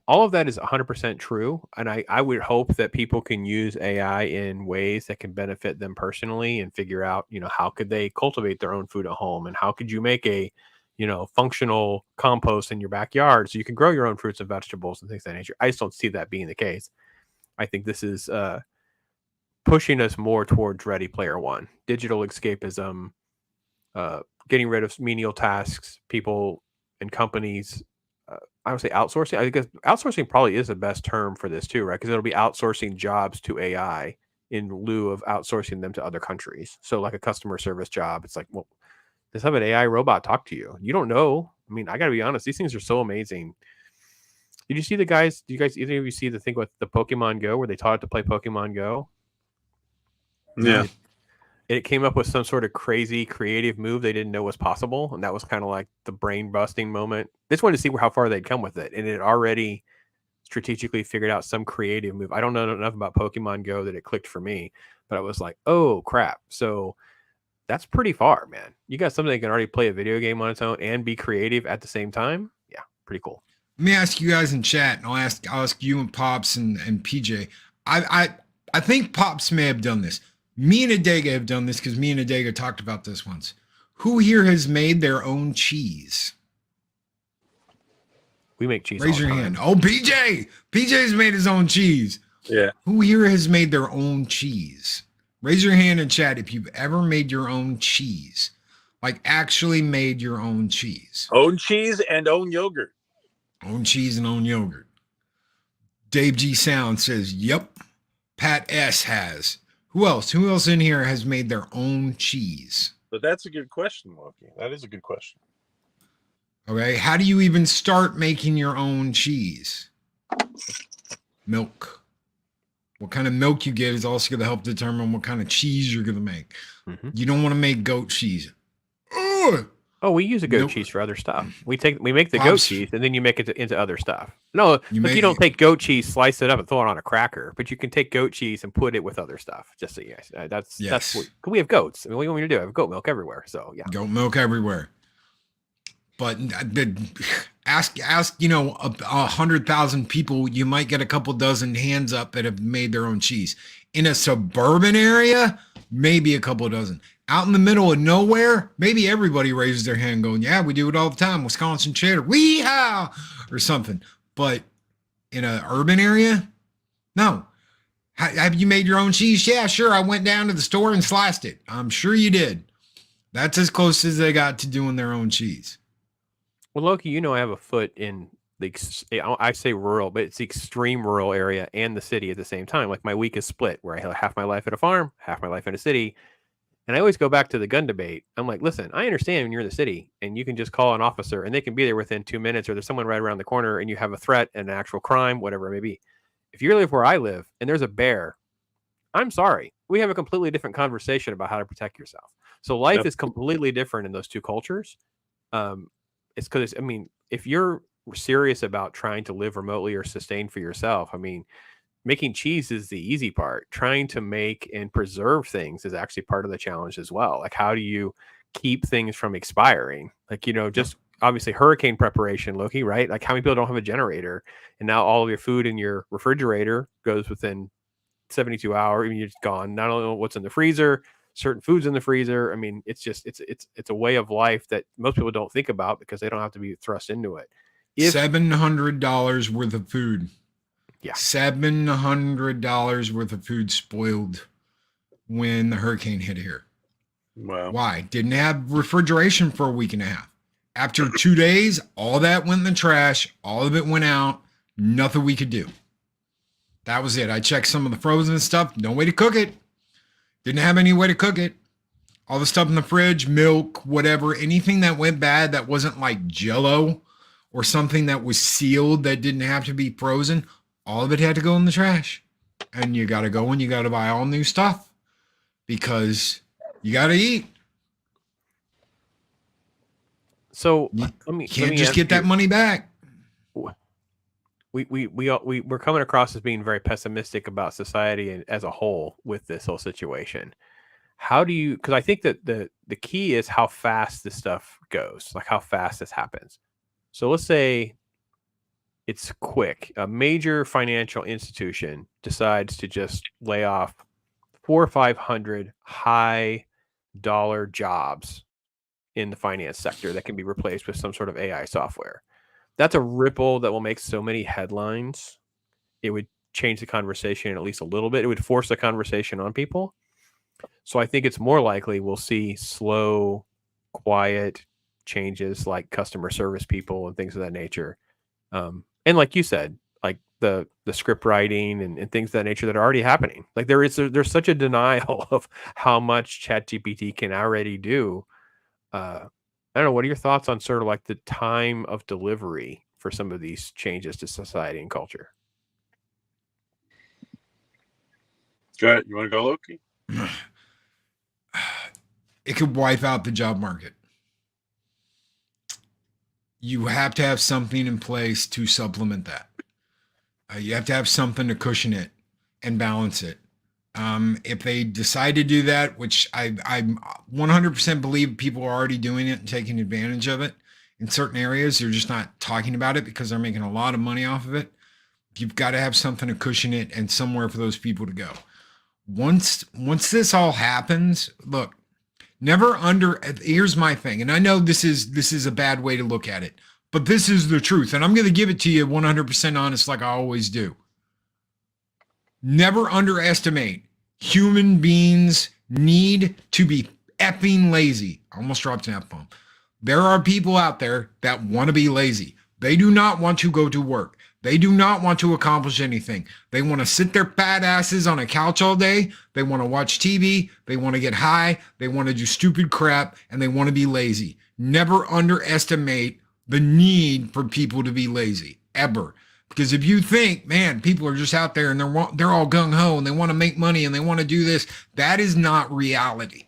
all of that is 100% true. And I would hope that people can use AI in ways that can benefit them personally and figure out, you know, how could they cultivate their own food at home, and how could you make a, you know, functional compost in your backyard so you can grow your own fruits and vegetables and things of that nature. I just don't see that being the case. I think this is pushing us more towards Ready Player One, digital escapism, getting rid of menial tasks, people and companies. I would say outsourcing. I think outsourcing probably is the best term for this too, right? Because it'll be outsourcing jobs to AI in lieu of outsourcing them to other countries. So like a customer service job, it's like, well, just have an AI robot talk to you. You don't know. I mean, I got to be honest. These things are so amazing. Did you see the guys? Do you guys, either of you see the thing with the Pokemon Go where they taught it to play Pokemon Go? Yeah. It came up with some sort of crazy creative move they didn't know was possible. And that was kind of like the brain busting moment. Just wanted to see how far they'd come with it. And it already strategically figured out some creative move. I don't know enough about Pokemon Go that it clicked for me, but I was like, oh crap. So that's pretty far, man. You got something that can already play a video game on its own and be creative at the same time. Yeah, pretty cool. Let me ask you guys in chat, and I'll ask you and Pops and PJ. I think Pops may have done this. Me and Adega have done this because me and Adega talked about this once. Who here has made their own cheese? We make cheese. Raise all your the time. hand. Oh, PJ. PJ's made his own cheese. Yeah. Who here has made their own cheese? Raise your hand in chat if you've ever made your own cheese. Like actually made your own cheese. Own cheese and own yogurt. Own cheese and own yogurt. Dave G Sound says, yep. Pat S has. Who else? Who else in here has made their own cheese? But that's a good question, Loki. That is a good question. Okay. How do you even start making your own cheese? Milk. What kind of milk you get is also going to help determine what kind of cheese you're going to make. Mm-hmm. You don't want to make goat cheese. Ugh! Oh, we use a goat Nope. cheese for other stuff. We make the Pops. goat cheese and then you make it into other stuff. No, You you don't take goat cheese, slice it up, and throw it on a cracker. But you can take goat cheese and put it with other stuff. Just so you guys, that's Yes. what we have goats. I mean, what do you want me to do? I have goat milk everywhere. So yeah. Goat milk everywhere. But ask 100,000 people, you might get a couple dozen hands up that have made their own cheese. In a suburban area, maybe a couple dozen. Out in the middle of nowhere, maybe everybody raises their hand going, yeah, we do it all the time. Wisconsin cheddar, wee-haw, or something. But in an urban area, no. Have you made your own cheese? Yeah, sure. I went down to the store and sliced it. I'm sure you did. That's as close as they got to doing their own cheese. Well, Loki, I have a foot in I say rural, but it's the extreme rural area and the city at the same time. Like my week is split where I have half my life at a farm, half my life in a city. And I always go back to the gun debate. I'm like, listen, I understand when you're in the city and you can just call an officer and they can be there within 2 minutes, or there's someone right around the corner and you have a threat and an actual crime, whatever it may be. If you live where I live and there's a bear, I'm sorry. We have a completely different conversation about how to protect yourself. So life is completely different in those two cultures. It's because, I mean, if you're serious about trying to live remotely or sustain for yourself, I mean, making cheese is the easy part. Trying to make and preserve things is actually part of the challenge as well. Like, how do you keep things from expiring? Like, just obviously hurricane preparation, Loki, right? Like, how many people don't have a generator, and now all of your food in your refrigerator goes within 72 hours. I mean, it's gone. Not only what's in the freezer, certain foods in the freezer. I mean, it's just, it's a way of life that most people don't think about because they don't have to be thrust into it. $700 worth of food. Yeah. $700 worth of food spoiled when the hurricane hit here. Wow. Why? Didn't have refrigeration for a week and a half. After 2 days, all that went in the trash. All of it went out. Nothing we could do. That was it. I checked some of the frozen stuff. No way to cook it. Didn't have any way to cook it. All the stuff in the fridge, milk, whatever, anything that went bad that wasn't like Jell-O or something that was sealed that didn't have to be frozen, all of it had to go in the trash. And you got to go and you got to buy all new stuff because you got to eat. So You let me can't just get that money back. We're coming across as being very pessimistic about society and as a whole with this whole situation. How do you, because I think that the key is how fast this stuff goes, like how fast this happens. So let's say it's quick. A major financial institution decides to just lay off 400 or 500 high dollar jobs in the finance sector that can be replaced with some sort of AI software. That's a ripple that will make so many headlines. It would change the conversation at least a little bit. It would force the conversation on people. So I think it's more likely we'll see slow, quiet changes like customer service people and things of that nature. And like you said, like the script writing and things of that nature that are already happening. Like there's such a denial of how much ChatGPT can already do. I don't know. What are your thoughts on sort of like the time of delivery for some of these changes to society and culture? Go ahead. You want to go, Loki? It could wipe out the job market. You have to have something in place to supplement that. You have to have something to cushion it and balance it. If they decide to do that, which I 100% believe people are already doing it and taking advantage of it in certain areas, they're just not talking about it because they're making a lot of money off of it. You've got to have something to cushion it and somewhere for those people to go. Once this all happens, look, here's my thing. And I know this is a bad way to look at it, but this is the truth. And I'm going to give it to you 100% honest, like I always do. Never underestimate human beings' need to be effing lazy. I almost dropped an F-bomb. There are people out there that want to be lazy. They do not want to go to work. They do not want to accomplish anything. They want to sit their fat asses on a couch all day. They want to watch TV. They want to get high. They want to do stupid crap, and they want to be lazy. Never underestimate the need for people to be lazy, ever. Because if you think, man, people are just out there and they're all gung-ho and they want to make money and they want to do this, that is not reality.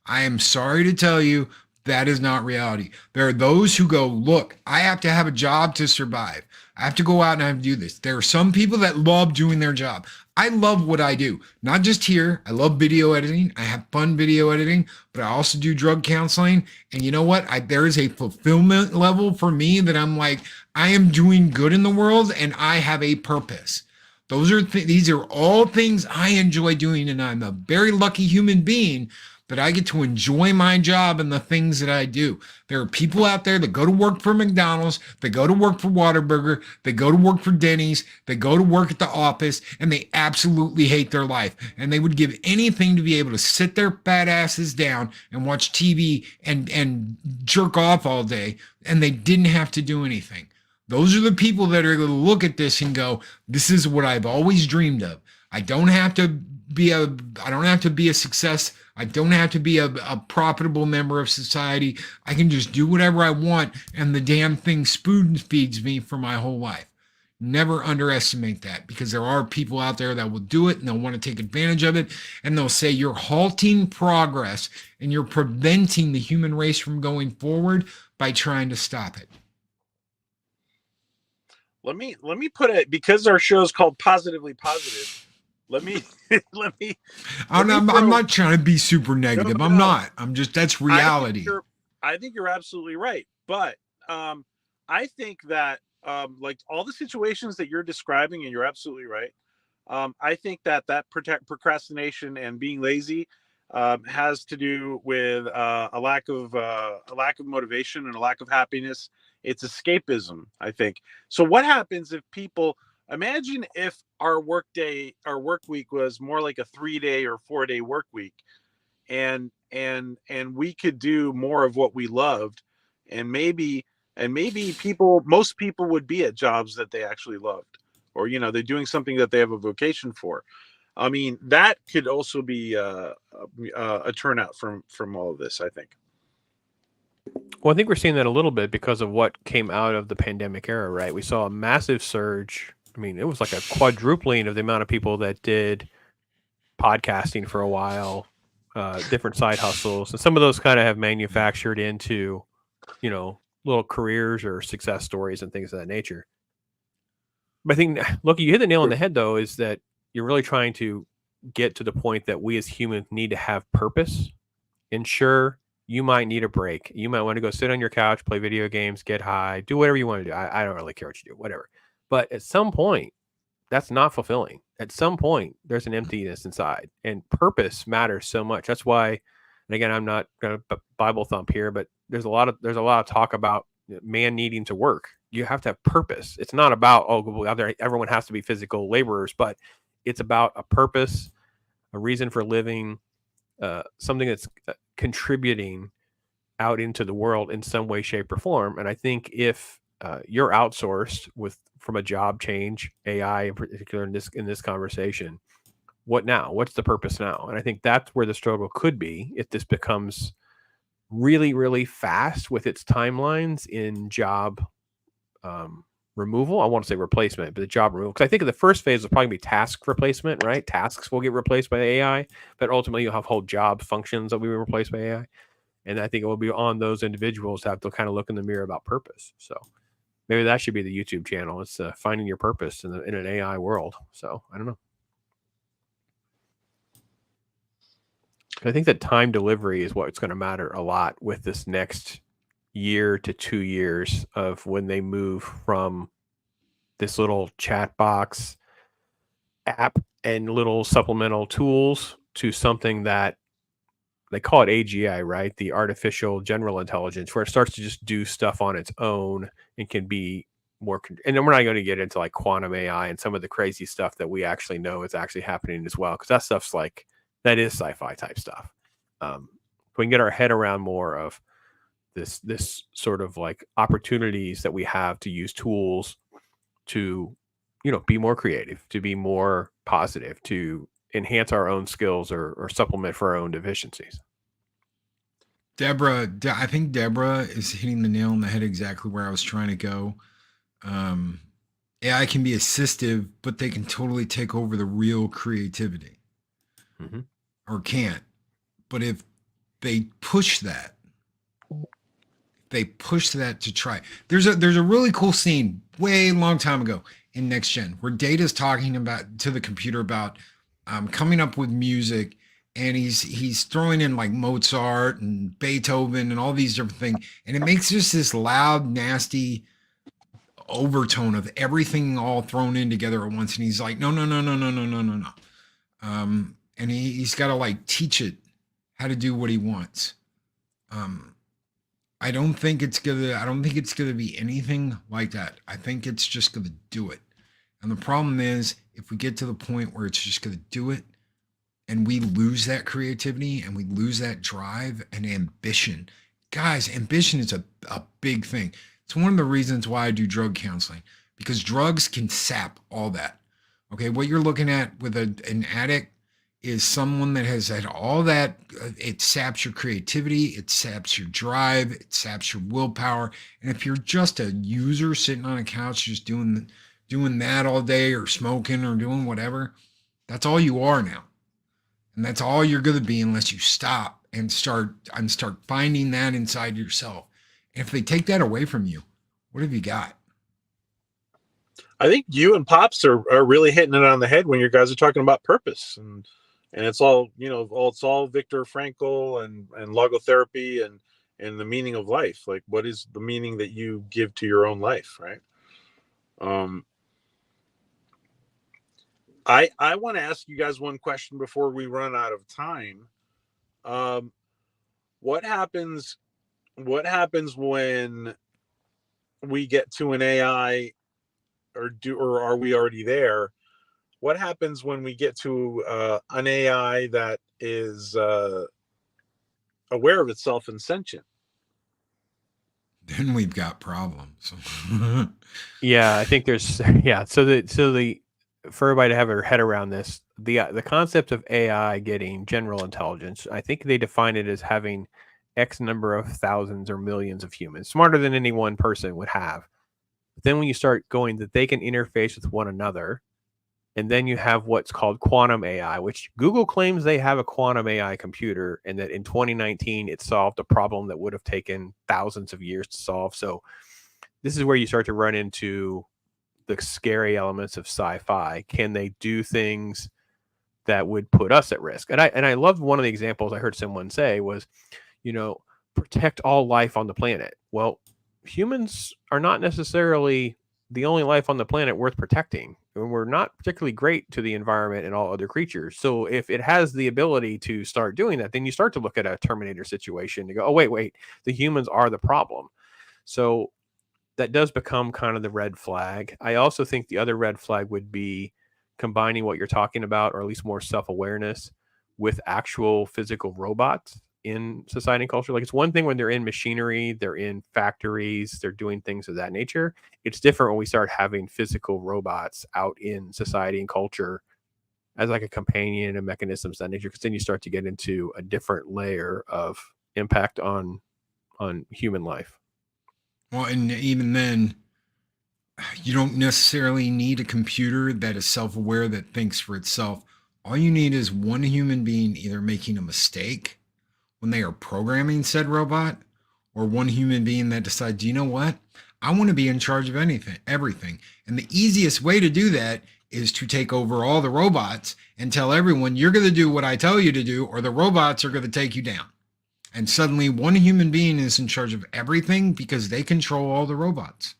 I am sorry to tell you, that is not reality. There are those who go, look, I have to have a job to survive. I have to go out and I have to do this. There are some people that love doing their job. I love what I do. Not just here. I love video editing. I have fun video editing, but I also do drug counseling. And you know what? There is a fulfillment level for me that I'm like, I am doing good in the world and I have a purpose. These are all things I enjoy doing, and I'm a very lucky human being that I get to enjoy my job and the things that I do. There are people out there that go to work for McDonald's, they go to work for Whataburger, they go to work for Denny's, they go to work at the office, and they absolutely hate their life. And they would give anything to be able to sit their fat asses down and watch TV and jerk off all day, and they didn't have to do anything. Those are the people that are going to look at this and go, this is what I've always dreamed of. I don't have to be a success. I don't have to be a profitable member of society. I can just do whatever I want, and the damn thing spoon feeds me for my whole life. Never underestimate that, because there are people out there that will do it and they'll want to take advantage of it, and they'll say you're halting progress and you're preventing the human race from going forward by trying to stop it. Let me put it, because our show is called Positively Positive. I'm not trying to be super negative. No. I'm not. I'm just, that's reality. I think you're absolutely right. But I think that like all the situations that you're describing, and you're absolutely right. I think that procrastination and being lazy has to do with a lack of motivation and a lack of happiness. It's escapism, I think. So what happens if people, imagine if our work week was more like a 3-day or 4-day work week, and we could do more of what we loved, and maybe most people would be at jobs that they actually loved, or they're doing something that they have a vocation for. I mean, that could also be a turnout from all of this, I think. Well, I think we're seeing that a little bit because of what came out of the pandemic era, right? We saw a massive surge. I mean, it was like a quadrupling of the amount of people that did podcasting for a while, different side hustles, and some of those kind of have manufactured into, little careers or success stories and things of that nature. But I think, look, you hit the nail on the head, though, is that you're really trying to get to the point that we as humans need to have purpose. And sure, you might need a break. You might want to go sit on your couch, play video games, get high, do whatever you want to do. I don't really care what you do, whatever. But at some point, that's not fulfilling. At some point, there's an emptiness inside, and purpose matters so much. That's why, and again, I'm not going to Bible thump here, but there's a lot of talk about man needing to work. You have to have purpose. It's not about everyone has to be physical laborers, but it's about a purpose, a reason for living, something that's contributing out into the world in some way, shape, or form. And I think if you're outsourced from a job change, AI in particular in this conversation, what now? What's the purpose now? And I think that's where the struggle could be if this becomes really, really fast with its timelines in job removal. I want to say replacement, but the job removal. Because I think the first phase will probably be task replacement, right? Tasks will get replaced by AI, but ultimately you'll have whole job functions that will be replaced by AI. And I think it will be on those individuals to have to kind of look in the mirror about purpose. So maybe that should be the YouTube channel. It's finding your purpose in an AI world. So I don't know. I think that time delivery is what's going to matter a lot with this next year to 2 years of when they move from this little chat box app and little supplemental tools to something that they call it AGI, right? The artificial general intelligence, where it starts to just do stuff on its own and can be more. And then we're not going to get into like quantum AI and some of the crazy stuff that we actually know is actually happening as well, because that stuff's like, that is sci-fi type stuff. We can get our head around more of this sort of like opportunities that we have to use tools to, be more creative, to be more positive, to enhance our own skills or supplement for our own deficiencies. I think Deborah is hitting the nail on the head exactly where I was trying to go. AI can be assistive, but they can totally take over the real creativity. Mm-hmm. Or can't. But if they push that, to try. There's a really cool scene way long time ago in Next Gen where Data's talking to the computer about coming up with music, and he's throwing in like Mozart and Beethoven and all these different things, and it makes just this loud, nasty overtone of everything all thrown in together at once. And he's like, no. And he's got to like teach it how to do what he wants. I don't think it's gonna be anything like that. I think it's just gonna do it. And the problem is, if we get to the point where it's just gonna do it, and we lose that creativity and we lose that drive and ambition. Guys, ambition is a big thing. It's one of the reasons why I do drug counseling, because drugs can sap all that. Okay, what you're looking at with an addict is someone that has had all that. It saps your creativity, it saps your drive, it saps your willpower. And if you're just a user sitting on a couch just doing that all day, or smoking or doing whatever, that's all you are now. And that's all you're going to be unless you stop and start finding that inside yourself. And if they take that away from you, what have you got? I think you and Pops are really hitting it on the head when you guys are talking about purpose, and it's all, it's all Viktor Frankl and logotherapy and the meaning of life. Like, what is the meaning that you give to your own life, right? I want to ask you guys one question before we run out of time. What happens when we get to an AI, or are we already there? What happens when we get to an AI that is aware of itself and sentient? Then we've got problems. Yeah, I think there's So for everybody to have their head around this, the concept of AI getting general intelligence, I think they define it as having X number of thousands or millions of humans, smarter than any one person would have. But then when you start going that they can interface with one another, and then you have what's called quantum AI, which Google claims they have a quantum AI computer, and that in 2019 it solved a problem that would have taken thousands of years to solve. So this is where you start to run into the scary elements of sci-fi. Can they do things that would put us at risk? And I loved one of the examples I heard someone say was, protect all life on the planet. Well, humans are not necessarily the only life on the planet worth protecting. And we're not particularly great to the environment and all other creatures. So if it has the ability to start doing that, then you start to look at a Terminator situation to go, oh, wait, the humans are the problem. So that does become kind of the red flag. I also think the other red flag would be combining what you're talking about, or at least more self-awareness, with actual physical robots in society and culture. Like, it's one thing when they're in machinery, they're in factories, they're doing things of that nature. It's different when we start having physical robots out in society and culture as like a companion and mechanisms of that nature, because then you start to get into a different layer of impact on human life. Well, and even then, you don't necessarily need a computer that is self-aware, that thinks for itself. All you need is one human being either making a mistake when they are programming said robot, or one human being that decides, you know what? I want to be in charge of everything. And the easiest way to do that is to take over all the robots and tell everyone, you're going to do what I tell you to do, or the robots are going to take you down. And suddenly one human being is in charge of everything because they control all the robots.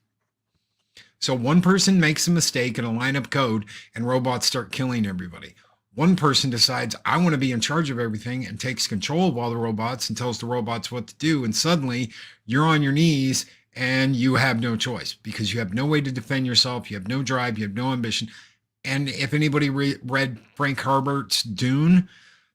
So one person makes a mistake in a line of code and robots start killing everybody. One person decides, I want to be in charge of everything, and takes control of all the robots and tells the robots what to do. And suddenly you're on your knees and you have no choice because you have no way to defend yourself. You have no drive. You have no ambition. And if anybody read Frank Herbert's Dune,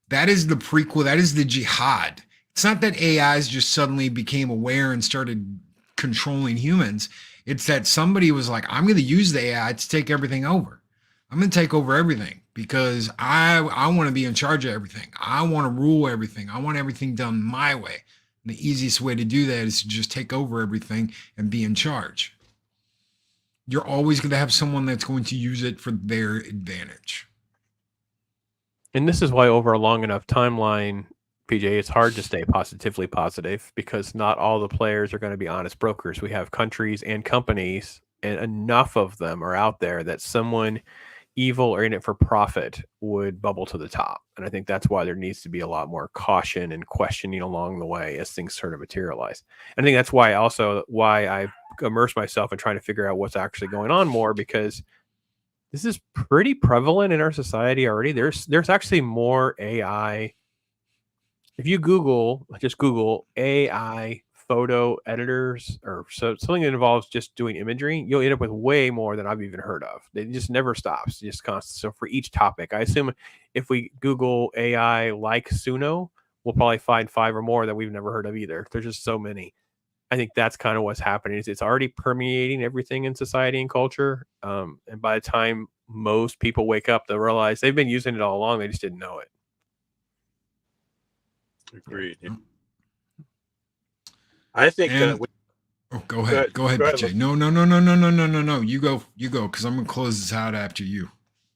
that is the prequel. That is the jihad. It's not that AIs just suddenly became aware and started controlling humans. It's that somebody was like, I'm going to use the AI to take everything over. I'm going to take over everything because I want to be in charge of everything. I want to rule everything. I want everything done my way. And the easiest way to do that is to just take over everything and be in charge. You're always going to have someone that's going to use it for their advantage. And this is why over a long enough timeline, PJ, it's hard to stay positively positive, because not all the players are going to be honest brokers. We have countries and companies, and enough of them are out there that someone evil or in it for profit would bubble to the top. And I think that's why there needs to be a lot more caution and questioning along the way as things sort of materialize. And I think that's why I immerse myself in trying to figure out what's actually going on more, because this is pretty prevalent in our society already. There's actually more AI. If you just Google AI photo editors, or something that involves just doing imagery, you'll end up with way more than I've even heard of. It just never stops, just constant. So for each topic, I assume if we Google AI like Suno, we'll probably find 5 or more that we've never heard of either. There's just so many. I think that's kind of what's happening. It's already permeating everything in society and culture. And by the time most people wake up, they'll realize they've been using it all along. They just didn't know it. Agreed. Yeah. I think. Go ahead, PJ. No. You go, because I'm gonna close this out after you.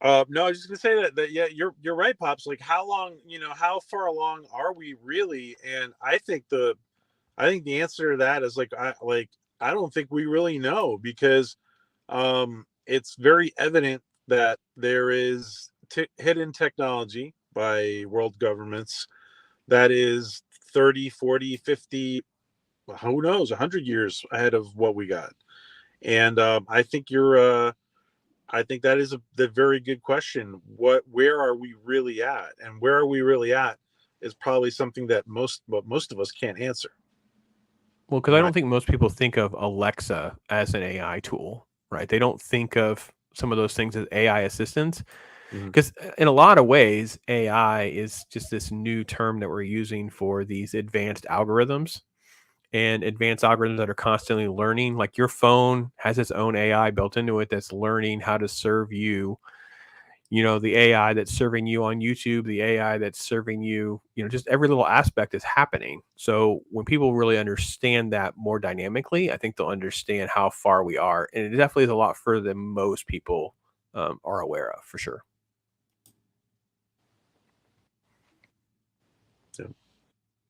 No, I was just gonna say that yeah, you're right, Pops. Like, how long, how far along are we really? And I think the answer to that is I don't think we really know, because it's very evident that there is hidden technology by world governments that is 30, 40, 50, who knows, 100 years ahead of what we got. And I think I think that is the very good question. Where are we really at? And where are we really at is probably something that most of us can't answer. Well, because I don't think most people think of Alexa as an AI tool, right? They don't think of some of those things as AI assistants. Because in a lot of ways, AI is just this new term that we're using for these advanced algorithms, and advanced algorithms that are constantly learning. Like, your phone has its own AI built into it that's learning how to serve you. the AI that's serving you on YouTube, the AI that's serving you, just every little aspect is happening. So when people really understand that more dynamically, I think they'll understand how far we are. And it definitely is a lot further than most people are aware of, for sure.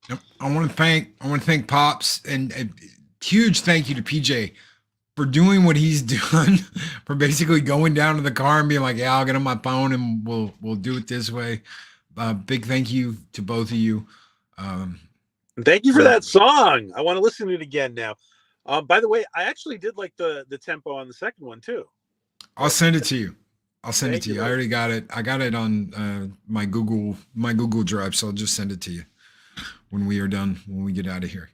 Yep. I want to thank Pops, and a huge thank you to PJ for doing what he's done, for basically going down to the car and being like, yeah, I'll get on my phone and we'll do it this way. Big thank you to both of you. Thank you for that song. I want to listen to it again now. By the way, I actually did like the tempo on the second one too. I'll send it to you. I already got it. I got it on my Google Drive, so I'll just send it to you when we are done, when we get out of here.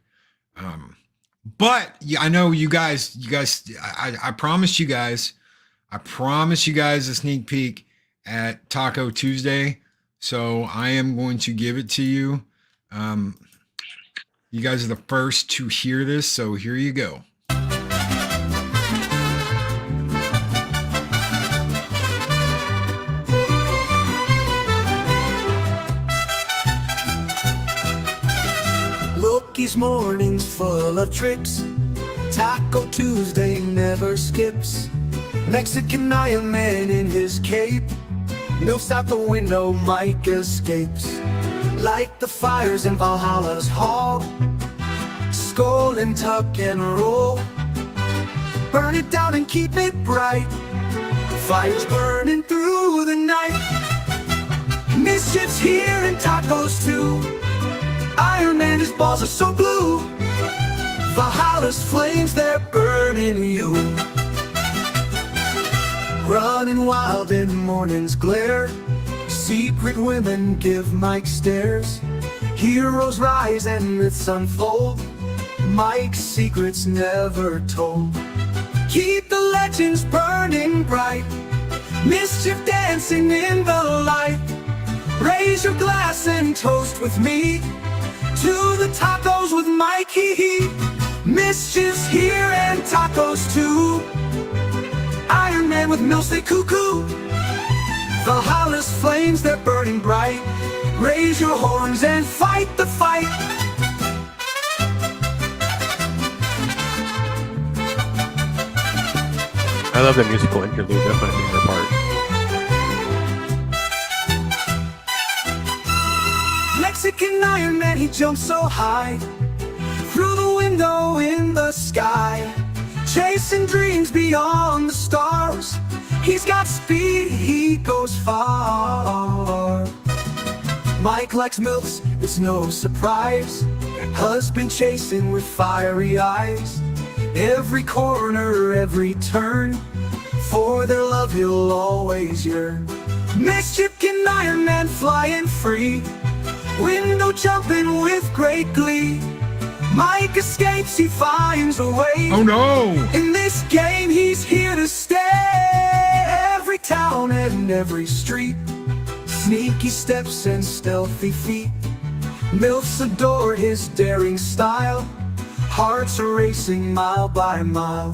But yeah, I know you guys, I promised you guys a sneak peek at Taco Tuesday. So I am going to give it to you. You guys are the first to hear this. So here you go. Loki's morning's full of tricks. Taco Tuesday never skips. Mexican Iron Man in his cape. Milfs out the window, Mike escapes. Like the fires in Valhalla's hall. Skull and tuck and roll. Burn it down and keep it bright. Fires burning through the night. Mischief's here and tacos too. Iron Man, his balls are so blue. Valhalla's flames, they're burning you. Running wild in morning's glare. Secret women give Mike stares. Heroes rise and myths unfold. Mike's secrets never told. Keep the legends burning bright. Mischief dancing in the light. Raise your glass and toast with me to the tacos with Mikey. Mischief's here and tacos too. Iron Man with milfs, they cuckoo. Valhalla's flames, they're burning bright. Raise your horns and fight the fight. I love the musical interlude. That's my favorite part. Mexican Iron Man, he jumps so high. Through the window in the sky. Chasing dreams beyond the stars. He's got speed, he goes far. Mike likes milfs, it's no surprise. Husband chasing with fiery eyes. Every corner, every turn. For their love he'll always yearn. Mexican Iron Man flying free. Window jumping with great glee. Mike escapes, he finds a way. Oh no! In this game he's here to stay. Every town and every street. Sneaky steps and stealthy feet. Milfs adore his daring style. Hearts are racing mile by mile.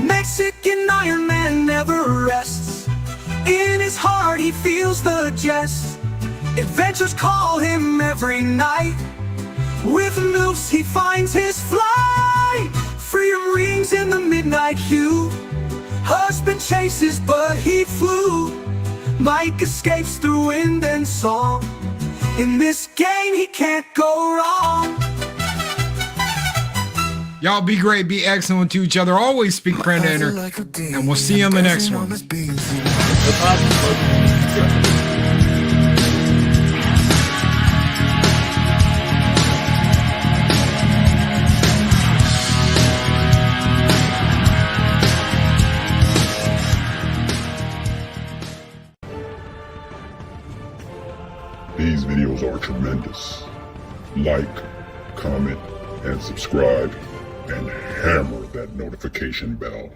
Mexican Iron Man never rests. In his heart he feels the jest. Adventures call him every night. With milfs he finds his flight. Freedom rings in the midnight hue. Husband chases but he flew. Mike escapes through wind and song. In this game he can't go wrong. Y'all be great, be excellent to each other. Always speak friend enter. And we'll see you on the next one. These videos are tremendous. Like, comment, and subscribe, and hammer that notification bell.